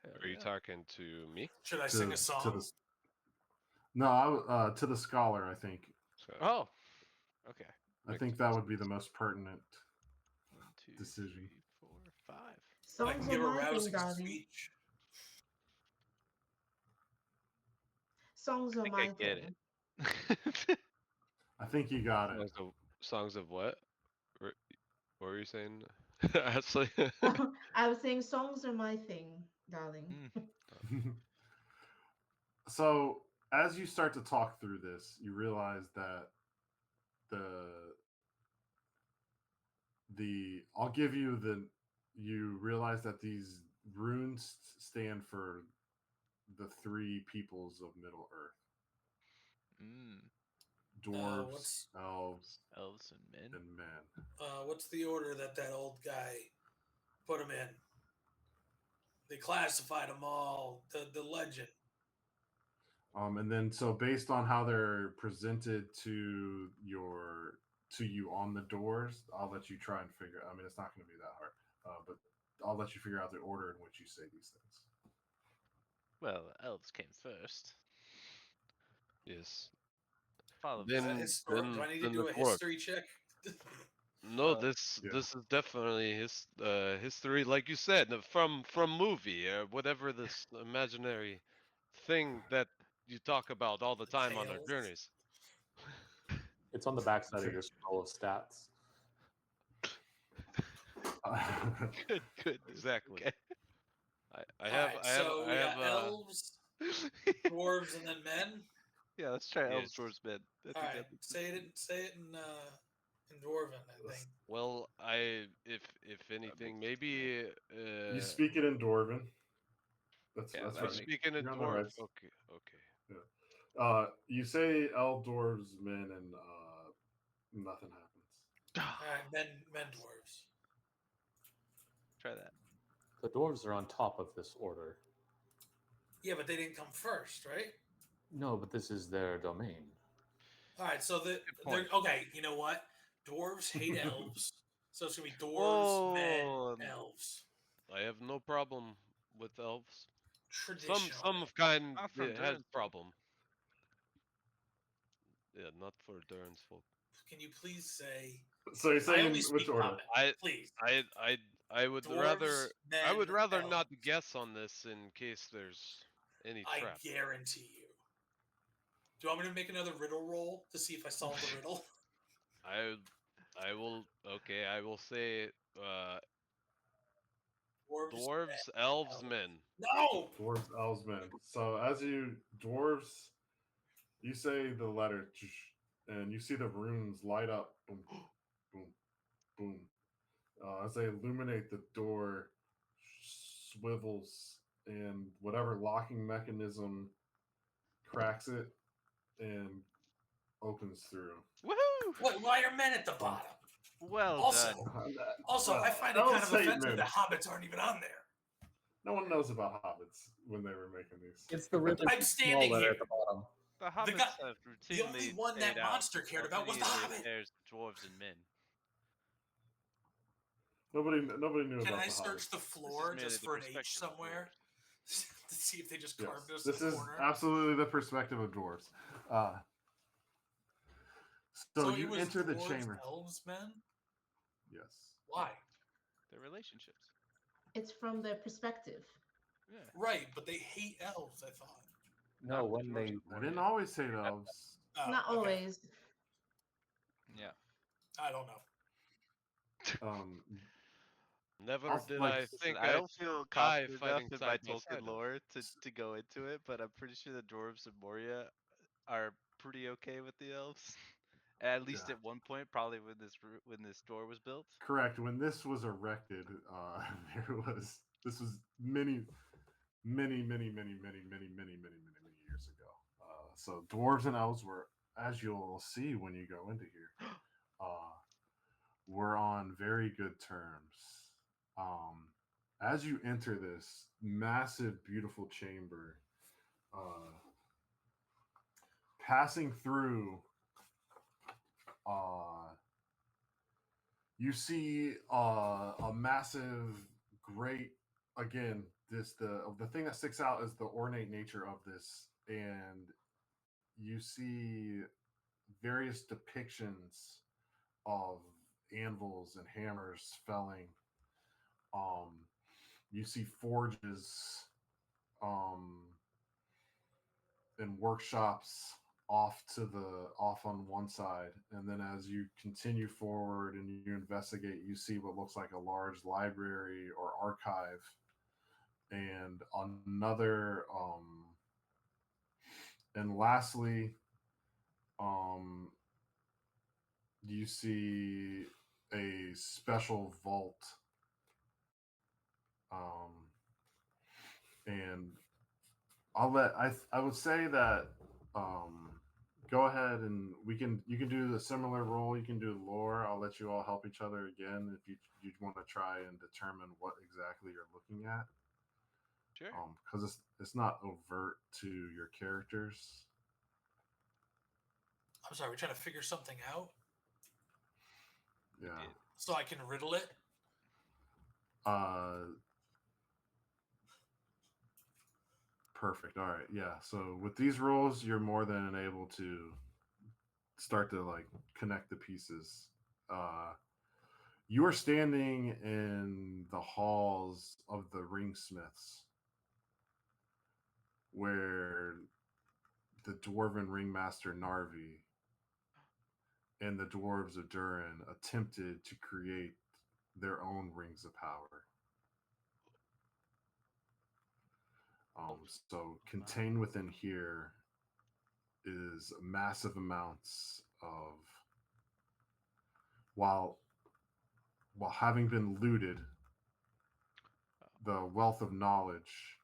Hell Are you yeah. talking to me? Should I To, sing a to song? the no, to the scholar. I think. So, Oh. Okay. I Makes think that would be the most pertinent 1, 2, decision. 3, 4, 5. I can Songs give are a my thing, rousing darling. speech. Songs I are think my I get thing. it. I think you got it. songs of what? What were you saying, Ashley? I was saying songs are my thing, darling. So as you start to talk through this, you realize that I'll give you you realize that these runes stand for the 3 peoples of Middle Earth: Mm, dwarves, what's- elves, elves and men. and men. What's the order that old guy put him in? They classified them all. The legend. And then so based on how they're presented to you on the doors, I'll let you try and figure. I mean, it's not going to be that hard, but I'll let you figure out the order in which you say these things. Well, elves came first. Yes. Followed Is that Then, historic? Do I need to then do the a dwarf. history check? No, Uh, this yeah. this is definitely history, like you said, from movie, whatever this imaginary thing that you talk about all the time on our Tales. journeys. It's on the backside of your scroll of stats. good, good. Exactly. Okay. I have Alright, I have so I we have got elves, dwarves, and then men. Yeah, let's try elves, Yes. dwarves, men. I think All right, that'd be say it in dwarven. I think. well, if anything, maybe You speak it in Dwarven. Yeah, That's I'm right. speaking in You're on the dwarf. right. Okay. You say elf, dwarves, men, and nothing happens. All right, men dwarves. Try that. The dwarves are on top of this order. Yeah, but they didn't come first, right? No, but this is their domain. All right, so they're okay. You know what? Dwarves hate elves, so it's gonna be dwarves, Whoa. men, elves. I have no problem with elves. Traditionally. Some of kind Not from has Durin's folk. problem. Yeah, not for Durin's folk. Can you please say? So you're I saying only which speak order? common. Please. I would Dwarves, rather men, not elves. guess on this in case there's any I trap. guarantee you. Do you want me to make another riddle roll to see if I solve the riddle? I will okay, I will say Dwarves, dwarves, men, elves, elves. men. No. Dwarves, elves, men. So as you dwarves, you say the letter, and you see the runes light up. Boom, boom, boom. As they illuminate, the door swivels, and whatever locking mechanism cracks it and opens through. Woohoo! Why are men at the bottom? Well Also, done. also, I find it Elves kind of hate offensive men. that hobbits aren't even on there. No one knows about hobbits when they were making these. It's the ribbon I'm standing small letter here. at the bottom. The hobbits guy- have the routinely only one that stayed out monster cared of about was any the of Hobbit. affairs of dwarves and men. Nobody knew Can about I the search hobbits. the floor merely just the for an H perspective of somewhere to see if they just Yes. carved us This in the is corner? absolutely the perspective of dwarves. So it you was enter the dwarves, chamber. elves, men. Yes. Why? Their relationships. It's from their perspective. Yeah. Right, but they hate elves. I thought. No, Not when the they dwarves. I didn't always hate elves. Oh, Not okay. always. Yeah. I don't know. Never I'll, did like, I Listen, think I don't feel die confident fighting enough in my side by side. Tolkien lore to go into it, but I'm pretty sure the dwarves of Moria are pretty okay with the elves. At least Yeah. at one point, probably when this door was built. correct. When this was erected, this was many, many, many, many, many, many, many, many, many, many years ago. So dwarves and elves were, as you'll see when you go into here, we're on very good terms. Um, as you enter this massive, beautiful chamber, passing through, you see a massive, great. Again, the thing that sticks out is the ornate nature of this, and you see various depictions of anvils and hammers felling. Um, you see forges um, and workshops off on one side, and then as you continue forward and you investigate, you see what looks like a large library or archive, and another. And lastly, um, you see a special vault, and I would say that go ahead and you can do the similar role. You can do lore. I'll let you all help each other again if you want to try and determine what exactly you're looking at. Sure. Because it's not overt to your characters. I'm sorry, we're trying to figure something out Yeah. so I can riddle it. Perfect. All right. Yeah. So with these rolls, you're more than able to start to like connect the pieces. You are standing in the halls of the ringsmiths, where the dwarven ringmaster Narvi and the dwarves of Durin attempted to create their own rings of power. So contained within here is massive amounts of while having been looted, the wealth of knowledge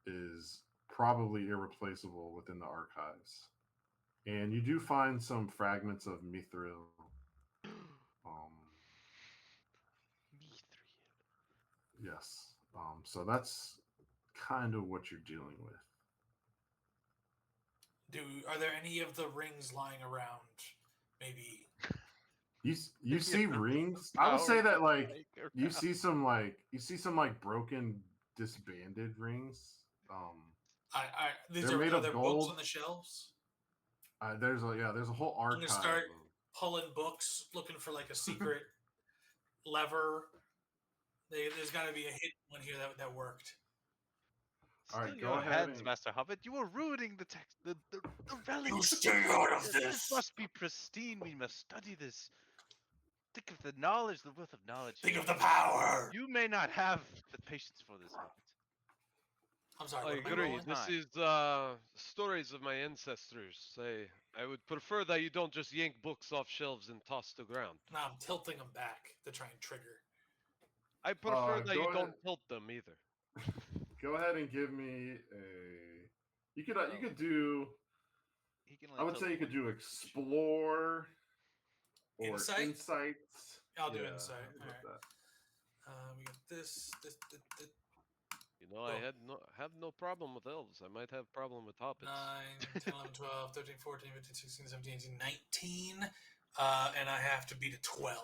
is probably irreplaceable within the archives. And you do find some fragments of mithril. Yes. So that's kind of what you're dealing with. Are there any of the rings lying around? Maybe. You see rings. I would say that like you see some broken, disbanded rings. These They're made of there books gold. on the shelves? There's a whole I'm archive. gonna start pulling books, looking for like a secret lever. There's got to be a hidden one here that worked. All right, Still go your ahead hands, and- Master Hobbit. You are ruining the text, the relics. You stay out of This this. must be pristine. We must study this. Think of the knowledge, the wealth of knowledge. Think here. of the power. You may not have the patience for this, Hobbit. I'm sorry. I What am I agree. rolling? This is stories of my ancestors. I would prefer that you don't just yank books off shelves and toss to ground. No, I'm tilting them back to try and trigger. I prefer that go you ahead. don't tilt them either. Go ahead and give me a. You could do. He can I would say you could do explore or insights. I'll do Yeah, insight. how about All right. We got this. You know, I have no problem with elves. I might have problem with hobbits. 9, 10, 11, 12, 13, 14, 15, 16, 17, 18, 19. And I have to beat a 12.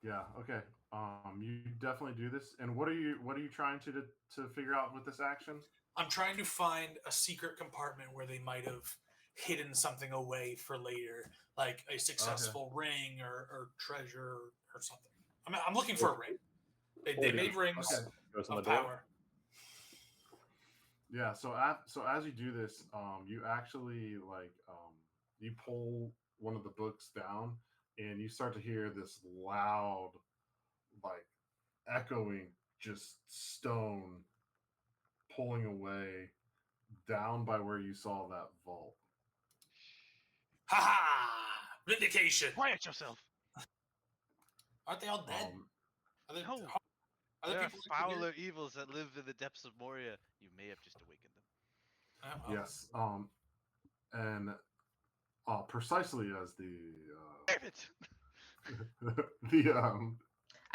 Yeah. Okay. You definitely do this. And what are you trying to figure out with this action? I'm trying to find a secret compartment where they might have hidden something away for later, like a successful ring or treasure or something. I'm looking for a ring. They made rings Goes on of the door. power. Yeah. So as you do this, you actually you pull one of the books down, and you start to hear this loud, like echoing just stone pulling away down by where you saw that vault. Ha ha! Vindication. Quiet yourself. Aren't they all dead? Um, Are there, No. are There there are people actually dead? fouler evils that live in the depths of Moria. You may have just awakened them. Oh. yes. And precisely as Damn it! the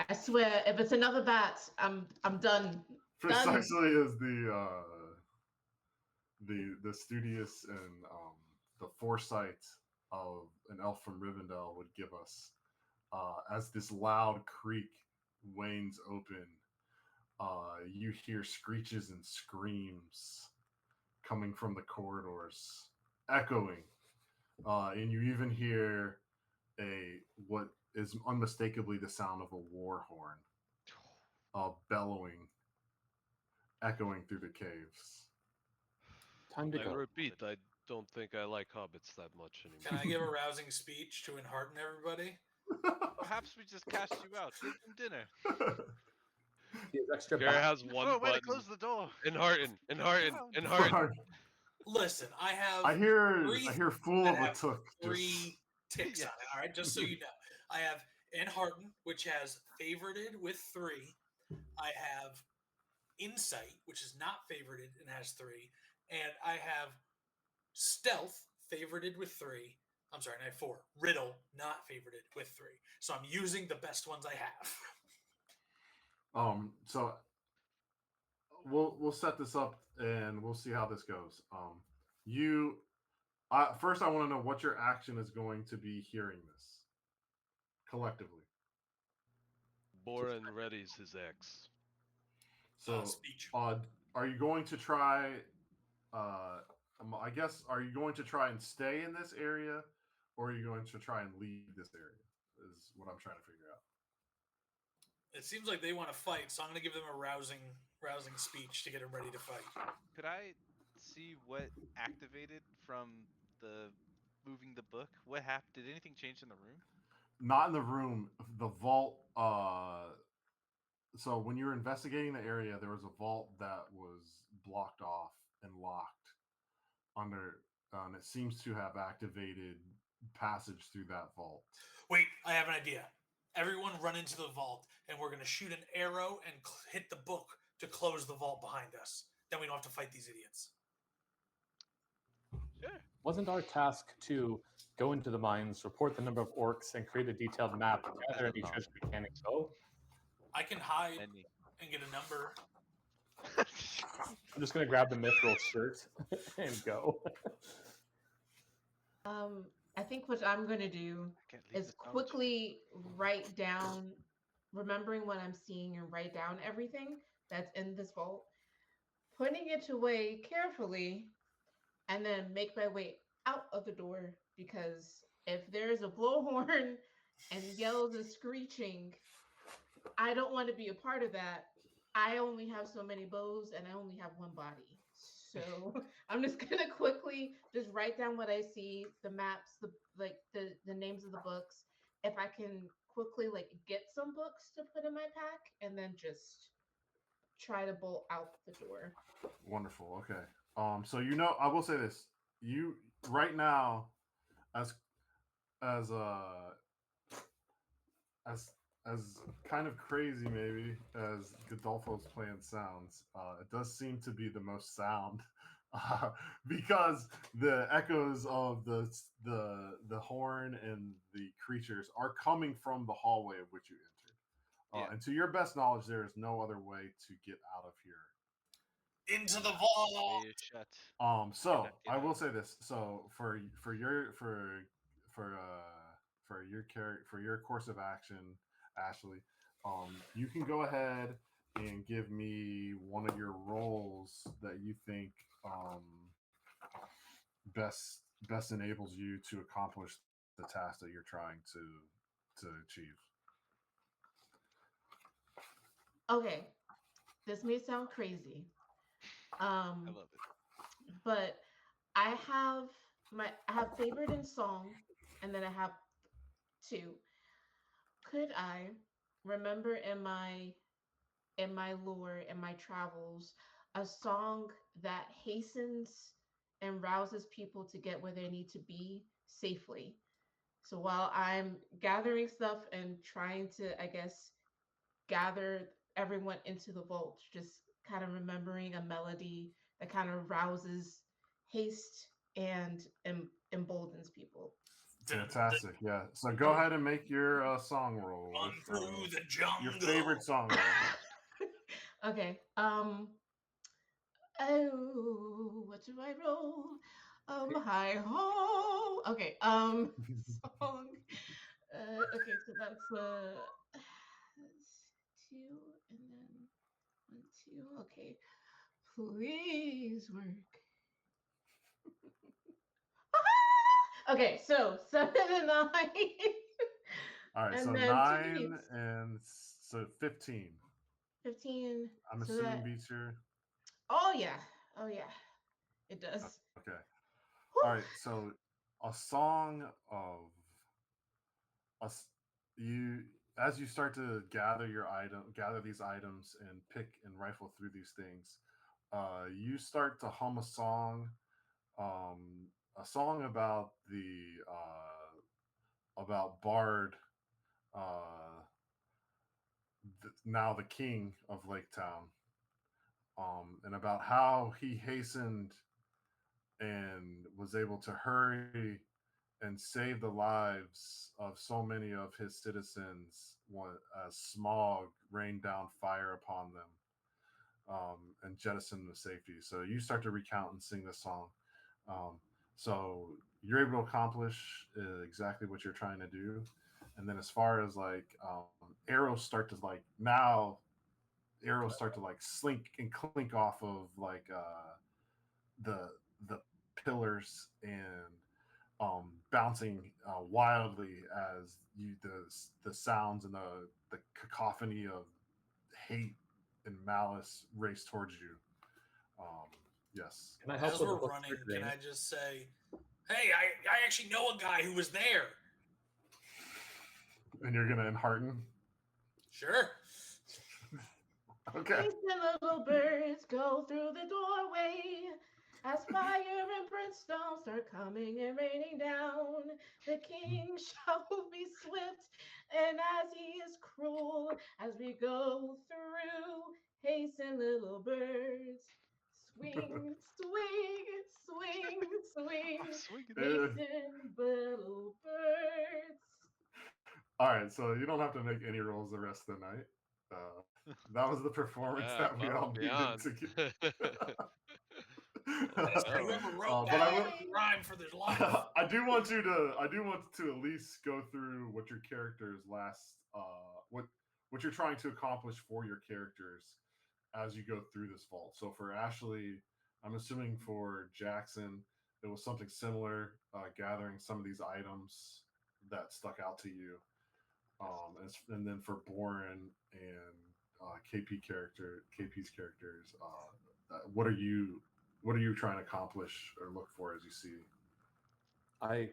I swear, if it's another bat, I'm done. precisely as the studious and the foresight of an elf from Rivendell would give us, as this loud creak wanes open, you hear screeches and screams coming from the corridors, echoing, and you even hear what is unmistakably the sound of a war horn, bellowing, echoing through the caves. Time to I go. repeat, I don't think I like hobbits that much anymore. Can I give a rousing speech to enhearten everybody? Perhaps we just cast you out. Give them dinner. He has extra Garrett bat- has one Oh, way to button. close the door. Enhearten. Listen, I have I hear three fool that of a have took. three ticks Yes. on it. All right, just so you know, I have enhearten, which has favorited with 3. I have insight, which is not favorited and has 3, and I have stealth favorited with 3. I'm sorry, I have 4. Riddle not favorited with 3. So I'm using the best ones I have. So we'll set this up and we'll see how this goes. First I want to know what your action is going to be hearing this collectively. Boren readies his axe. So Speech. are you going to try? I guess are you going to try and stay in this area, or are you going to try and leave this area? Is what I'm trying to figure out. It seems like they want to fight, so I'm going to give them a rousing speech to get them ready to fight. Could I see what activated from the moving the book? What happened? Did anything change in the room? Not in the room. The vault. So when you were investigating the area, there was a vault that was blocked off and locked under, and it seems to have activated passage through that vault. Wait, I have an idea. Everyone run into the vault, and we're going to shoot an arrow and hit the book to close the vault behind us. Then we don't have to fight these idiots. Sure. Wasn't our task to go into the mines, report the number of orcs, and create a detailed map, gather any treasure we can, and go? I can hide Any. and get a number. I'm just gonna grab the mithril shirt and go. I think what I'm gonna do I can't leave is this knowledge. quickly write down, remembering what I'm seeing, and write down everything that's in this vault, putting it away carefully, and then make my way out of the door. Because if there's a blowhorn and yells and screeching, I don't want to be a part of that. I only have so many bows and I only have one body. So I'm just gonna quickly just write down what I see, the maps, the names of the books. If I can quickly get some books to put in my pack, and then just try to bolt out the door. Wonderful. Okay. So I will say this. You right now, as kind of crazy maybe as Godolpho's plan sounds, it does seem to be the most sound, because the echoes of the horn and the creatures are coming from the hallway of which you entered. Yeah. And to your best knowledge, there is no other way to get out of here. Into the vault! Way shut. So Get I will out. say this. So for your course of action, Ashley, you can go ahead and give me one of your roles that you think best enables you to accomplish the task that you're trying to achieve. Okay, this may sound crazy, I love it. but I have favorite in song, and then I have 2. Could I remember in my lore, in my travels, a song that hastens and rouses people to get where they need to be safely. So while I'm gathering stuff and trying to, I guess, gather everyone into the vault, just kind of remembering a melody that kind of rouses haste and emboldens people. Fantastic. Yeah. So go ahead and make your song roll Run with through the your jungle. favorite song roll. Okay. Oh, what do I roll? Hi ho. Okay. Song. Okay, so that's two, and then 1, 2. Okay, please work. Okay, so 7 and 9, All right. So and then 2 9 beats. and so 15. 15. I'm So assuming that. beats your. Oh yeah. Oh yeah. It does. Okay. Whew. All right. So a song of us you as you start to gather these items and pick and rifle through these things, you start to hum a song about the about Bard, now the king of Lake Town, and about how he hastened and was able to hurry and save the lives of so many of his citizens as smog rained down fire upon them, and jettisoned them to safety. So you start to recount and sing this song. Um, so you're able to accomplish exactly what you're trying to do. And then as far as like arrows start to like now arrows start to like slink and clink off of like the the pillars and bouncing wildly as the sounds and the cacophony of hate and malice race towards you. Yes. Can I help As with we're the book running, triggering? can I just say, hey, I actually know a guy who was there. And you're gonna enhearten. Sure. Okay. Hasten, little birds, go through the doorway. As fire and brimstone start coming and raining down, the king shall be swift, and as he is cruel, as we go through, hasten, little birds. Swing, swing, swing, swing, I'm swinging. hasten, little birds. All right, so you don't have to make any rolls the rest of the night. That was the performance Yeah, that we above all and needed beyond. to get. Let's Hey, go. whoever wrote But that I will. rhyme for their life. I do want to at least go through what your character's last what you're trying to accomplish for your characters as you go through this vault. So for Ashley, I'm assuming for Jackson, it was something similar, gathering some of these items that stuck out to you. And then for Boren and KP's characters, what are you trying to accomplish or look for as you see? I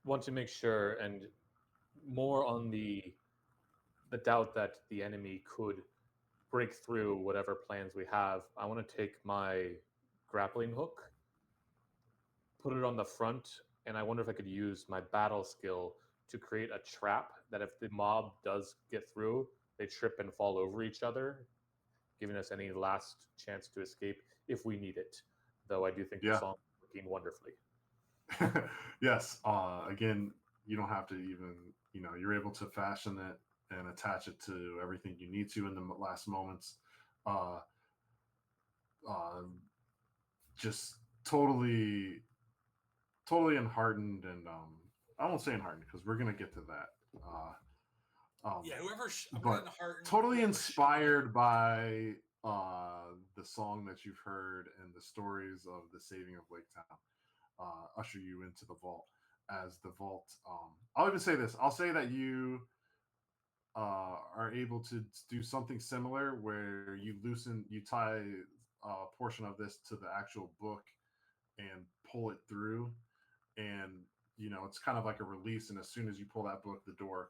want to make sure, and more on the doubt that the enemy could break through whatever plans we have. I want to take my grappling hook, put it on the front, and I wonder if I could use my battle skill to create a trap that if the mob does get through, they trip and fall over each other, giving us any last chance to escape if we need it. Though I do think Yeah. the song is working wonderfully. Yes. Again, you don't have to even, you're able to fashion it and attach it to everything you need to in the last moments. Just totally enheartened, and I won't say enheartened because we're gonna get to that. Yeah, whoever. I'm But gonna hearten totally whoever inspired by the song that you've heard and the stories of the saving of Lake Town. Usher you into the vault as the vault. I'll even say this. I'll say that you are able to do something similar where you tie a portion of this to the actual book and pull it through, and it's kind of like a release. And as soon as you pull that book, the door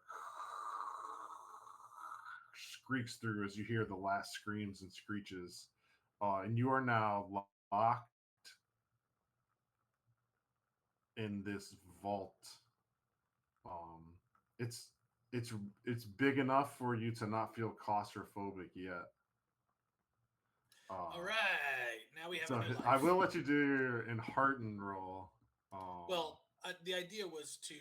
squeaks through as you hear the last screams and screeches, and you are now locked in this vault. Um, it's it's big enough for you to not feel claustrophobic yet. All right, now we have So a new life. I will let you do your Enhearten roll. Well, the idea was to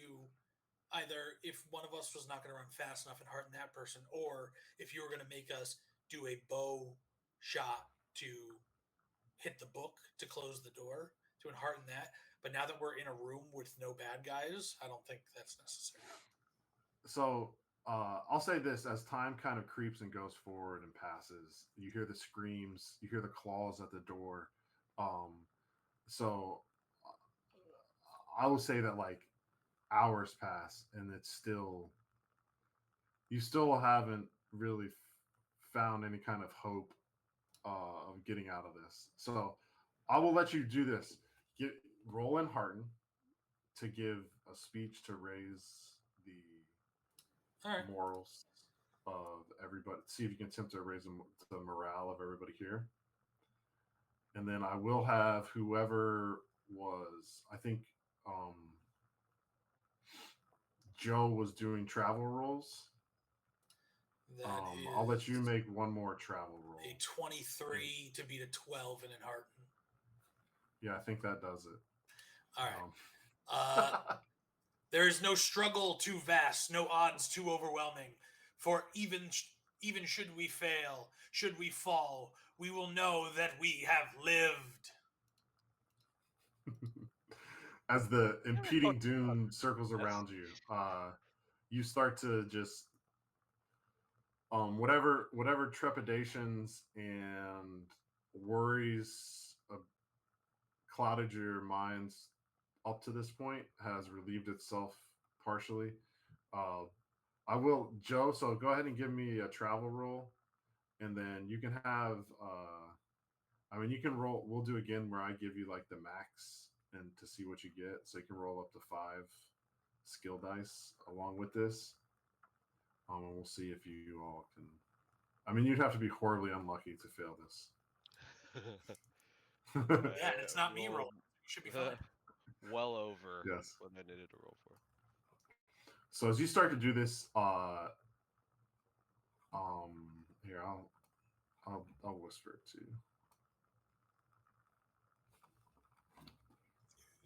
either if one of us was not going to run fast enough and hearten that person, or if you were going to make us do a bow shot to hit the book to close the door to enhearten that. But now that we're in a room with no bad guys, I don't think that's necessary. So I'll say this: as time kind of creeps and goes forward and passes, you hear the screams, you hear the claws at the door. So I will say that like hours pass, and it's still you still haven't really found any kind of hope of getting out of this. So I will let you do this. Roll Enhearten to give a speech to raise the All right. morals of everybody. See if you can attempt to raise the morale of everybody here. And then I will have whoever was, I think Joe was doing travel rolls. I'll let you make one more travel roll. A 23 to beat a 12 in Enhearten. Yeah, I think that does it. All right. There is no struggle too vast, no odds too overwhelming. For even should we fail, should we fall, we will know that we have lived. As the impeding doom circles around you, you start to just whatever trepidations and worries clouded your minds up to this point has relieved itself partially. I will, Joe. So go ahead and give me a travel roll, and then you can have. You can roll. We'll do again where I give you like the max and to see what you get. So you can roll up to 5 skill dice along with this. And we'll see if you all can. I mean, you'd have to be horribly unlucky to fail this. Yeah, it's not me rolling. You should be fine. Well over Yes. what I needed to roll for. So as you start to do this, here I'll whisper it to you.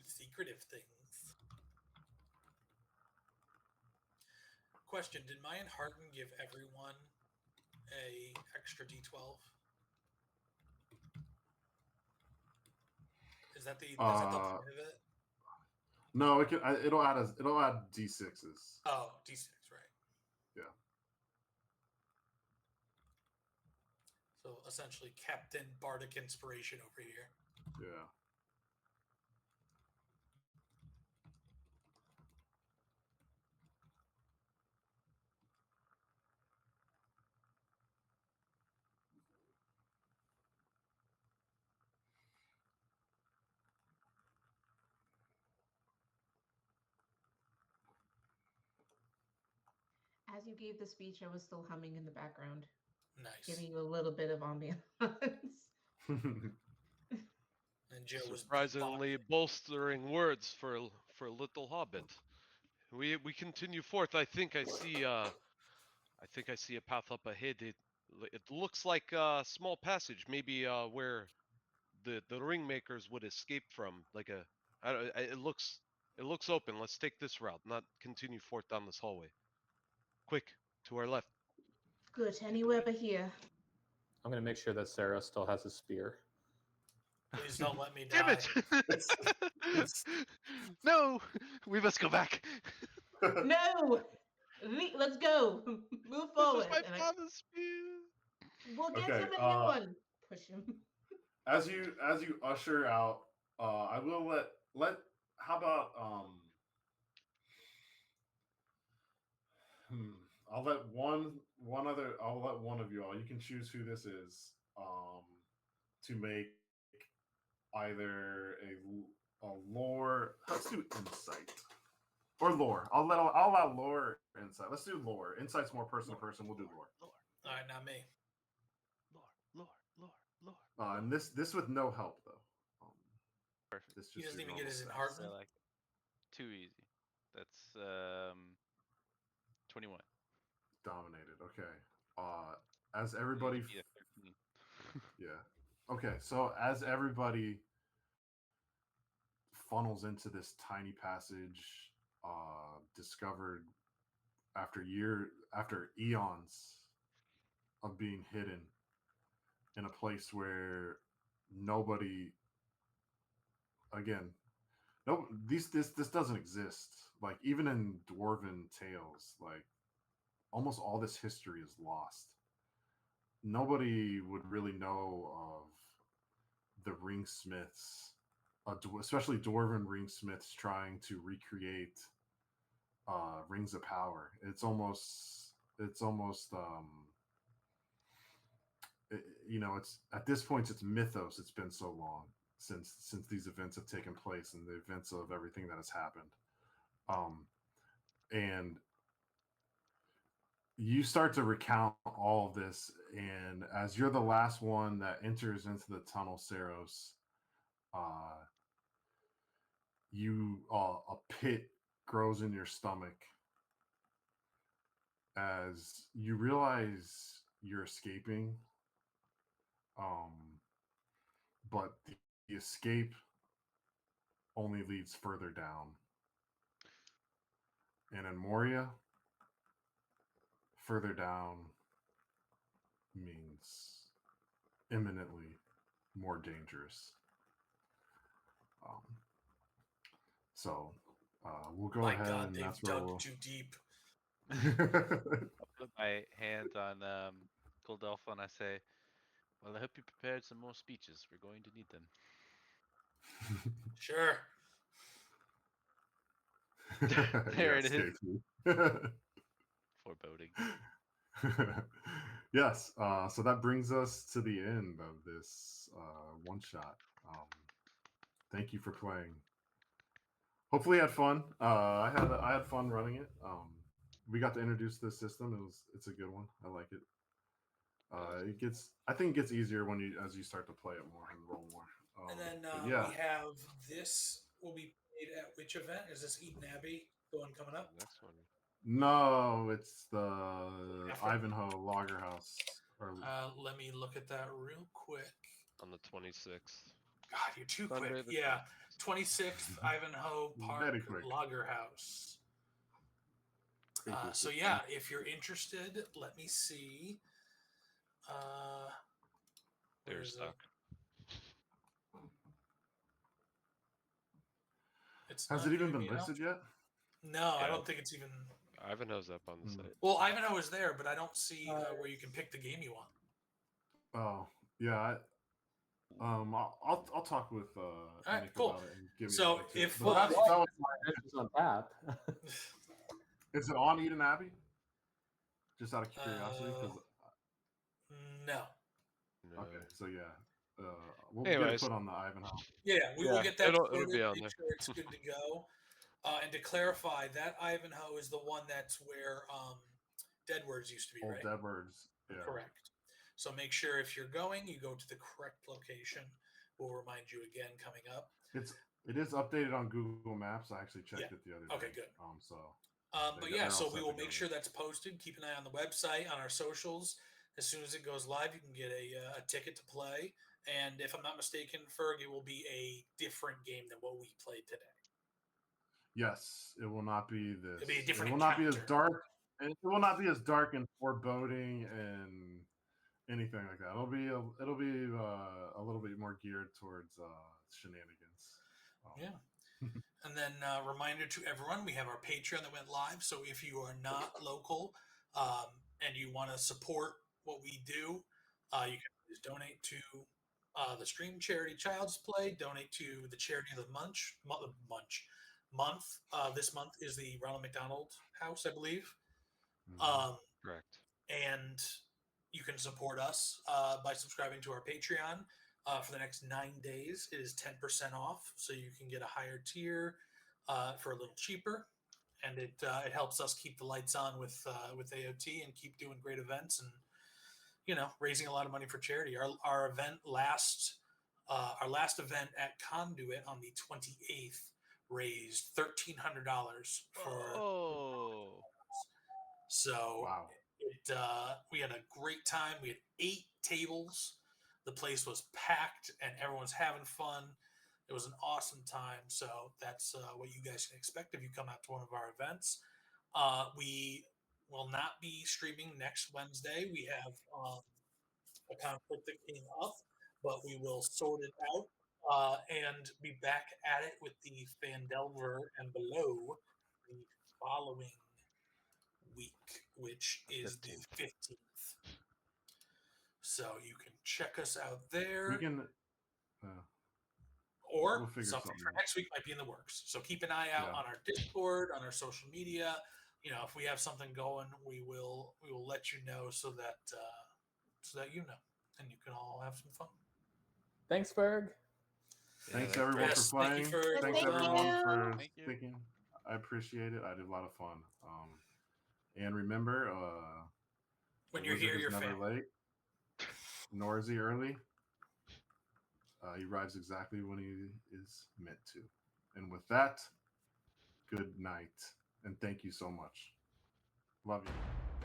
Secretive things. Question: did my Enhearten give everyone a extra D12? Is that the point of it? No, it'll add D6s. Oh, D6, right? Yeah. So essentially, Captain Bardic Inspiration over here. Yeah. As you gave the speech, I was still humming in the background, Nice. giving you a little bit of ambiance. And Joe was Surprisingly bolstering words for Little Hobbit. We continue forth. I think I see a path up ahead. It looks like a small passage, maybe where the ringmakers would escape from. Like it looks open. Let's take this route, not continue forth down this hallway. Quick, to our left. Good, anywhere but here. I'm going to make sure that Sarah still has a spear. Please don't let me die. Damn it! No, we must go back. No! Let's go. Move forward. This is And my father's spear. we'll get Okay, him a new one. Push him. As you usher out, I will let. How about I'll let I'll let one of you all. You can choose who this is. To make either a lore. Let's do insight or lore. I'll allow lore insight. Let's do lore. Insight's more person to person. We'll do lore. All right, not me. Lore. And this with no help though. Perfect. This He just doesn't your even get normal his stats. I enhancement. like it. Too easy. That's 21. Dominated. Okay. As everybody, Yeah, 13. yeah. Okay, so as everybody funnels into this tiny passage, discovered after eons of being hidden in a place where nobody, again, no, this doesn't exist. Like even in dwarven tales, like almost all this history is lost. Nobody would really know of the ringsmiths, especially dwarven ringsmiths, trying to recreate rings of power. It's at this point it's mythos. It's been so long since these events have taken place and the events of everything that has happened. And you start to recount all of this, and as you're the last one that enters into the tunnel, Saros, a pit grows in your stomach as you realize you're escaping, but the escape only leads further down. And in Moria, further down means imminently more dangerous. So we'll go My ahead, God, and they've that's where dug we'll. too deep. I'll put my hand on Goldelfa and I say, well, I hope you prepared some more speeches. We're going to need them. Sure. There it is. escape me. Foreboding. Yes. So that brings us to the end of this one shot. Thank you for playing. Hopefully, you had fun. I had fun running it. We got to introduce this system. It's a good one. I like it. I think it gets easier as you start to play it more and roll more. And then But yeah, we have this will be played at which event? Is this Eden Abbey, the one coming up? Next one. no, it's the After? Ivanhoe Lager House. Let me look at that real quick. On the 26th. God, you're too Sunday quick. the Yeah, 26th Ivanhoe Park Very quick. Lager House. Thank you. So yeah, if you're interested, let me see. Where They're is it? stuck. It's Has not it even giving been me an listed option. yet? No, I Yeah. don't think it's even. Ivanhoe's up on the Hmm. site. Well, Ivanhoe is there, but I don't see where you can pick the game you want. Oh, yeah. I'll talk with right, Nick cool. about it and give me So another tip. if, But that was Adventures on tap. is it on Eden Abbey? Just out of curiosity, because No. No. okay, so yeah, we'll get it Anyways. put on the Ivanhoe. Yeah, we will Yeah, get that. it'll sorted, be on make there. sure it's good to go. And to clarify, that Ivanhoe is the one that's where Deadwords used to be, Old right? Deadwords. Yeah. Correct. So make sure if you're going, you go to the correct location. We'll remind you again coming up. It is updated on Google Maps. I actually checked it the other day. Okay, good. But they're yeah, all so set we to will go make sure that's posted. Keep an eye on the website, on our socials. As soon as it goes live, you can get a ticket to play. And if I'm not mistaken, Ferg, it will be a different game than what we played today. Yes, it will not be this. It'll be a different It will not be as encounter. dark. It will not be as dark and foreboding and anything like that. It'll be a little bit more geared towards shenanigans. Yeah. And then reminder to everyone, we have our Patreon that went live. So if you are not local and you want to support what we do, you can always donate to the stream charity Child's Play, donate to the charity of the month. This month is the Ronald McDonald House, I believe. Correct. And you can support us by subscribing to our Patreon. For the next 9 days, it is 10% off, so you can get a higher tier for a little cheaper, and it helps us keep the lights on with AOT and keep doing great events and raising a lot of money for charity. Our event our last event at Conduit on the 28th raised $1,300 for. Oh, So Wow. we had a great time. We had 8 tables. The place was packed, and everyone's having fun. It was an awesome time. So that's what you guys can expect if you come out to one of our events. We will not be streaming next Wednesday. We have a conflict that came up, but we will sort it out and be back at it with the Fandelver and Below the following week, which is the 15th. So you can check us out there. We can. Or We'll figure something something for out. next week might be in the works. So keep an eye out Yeah. on our Discord, on our social media. If we have something going, we will let you know so that and you can all have some fun. Thanks, Berg. Thanks Yeah, everyone Yes, for thank you playing. for- Thanks Thank everyone you. for Thank you. thinking. I appreciate it. I did a lot of fun. And remember, When a you're wizard here, is you're never family. late, nor is he early. He arrives exactly when he is meant to. And with that, good night, and thank you so much. Love you.